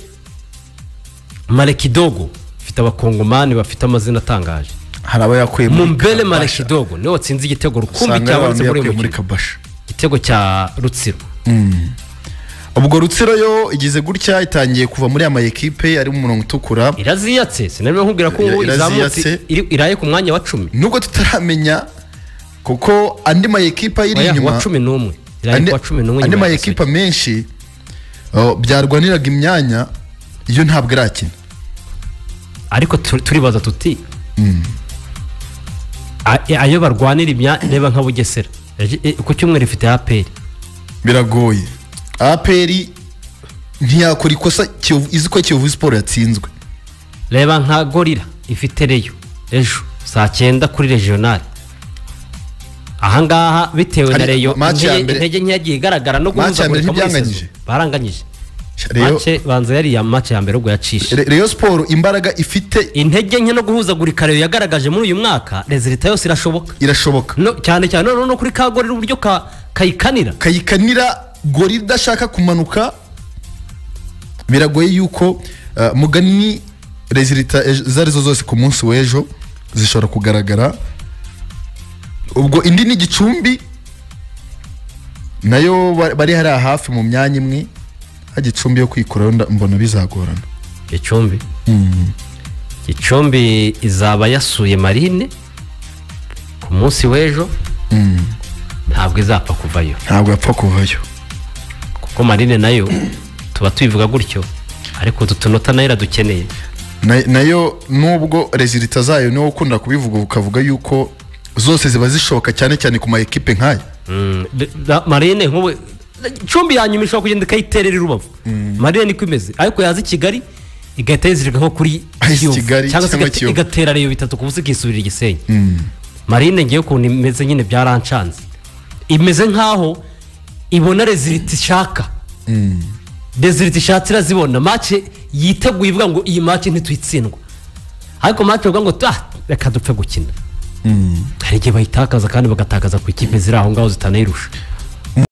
Malekidogo, fite abakongomani bafite amazina atangaje. Haraba yakuye Mumbere Malekidogo niwe watsinze igitego rukumbi cyabanze muri Kabasha, igitego cya Rutsiro. ubwo Rutsiro yo igize gutya, itangiye kuva muri ama equipe ari mu murongo utukura. Iraziyatse, sinarimo nkubwira ko izamutse iraye ku mwanya wa 10, nubwo tutaramenya kuko andi ma equipe iri inyuma wa 11 iraye ku 11. Andi ma equipe menshi byarwaniraga imyanya iyo ntabwo irakina, ariko turibaza tuti ayo barwanira imyanya. Reba nka Bugesera ku cyumweru ifite APR, biragoye. APR ntiyakora ikosa izi ko Kiyovu Sport yatsinzwe. Reba nka Gorira ifite Rayon ejo saa 9 kuri regional. Ahangaha bitewe na Rayon intege ntiyagiye igaragara no guhuza baranganyije. Match banza yari ya match ya mbere ubwo yacishe. Rayon Sport imbaraga ifite, intege nke no guhuzagurika Rayon yagaragaje muri uyu mwaka, resulta yose irashoboka no cyane no kuri ka Gorira uburyo kayikanira Gorira idashaka kumanuka. Biragoye yuko mugani resulta zarizo zose ku munsi w'ejo zishobora kugaragara. Ubwo indi ni Gicumbi nayo bari hari hafi mu myanya imwe. Gicumbi yo kwikora mbona bizagorana. Gicumbi izaba yasuye Marine ku munsi w'ejo, ntabwo izapfa kuvayo. Kuko Marine nayo tuba tubivuga gutyo, ariko tutunota nayo iradukeneye. Nayo nubwo resulta zayo niwo ukunda kubivuga ukavuga yuko zose ziba zishoka cyane cyane ku ma equipe nkaya. Marine nk'ubu Gicumbi yanyuma ishobora kugenda ikayiterera Rubavu. Marine niko imeze, ariko yazi Kigali igahita yizirika nko kuri Kigali cyangwa se igatera Rayon 3 ku busa ikisubirira Igisenyi. Marine ngiye ukuntu imeze nyine byarancanze, imeze nkaho ibona resulta ishaka. Resulta ishatse irazibona, match yiteguye ivuga ngo iyi match ntitwitsindwa, ariko match bavuga ngo reka dupfe gukina. Hari igihe bayitakaza kandi bagatakaza ku ikipe ziri aho ngaho zitanayirusha.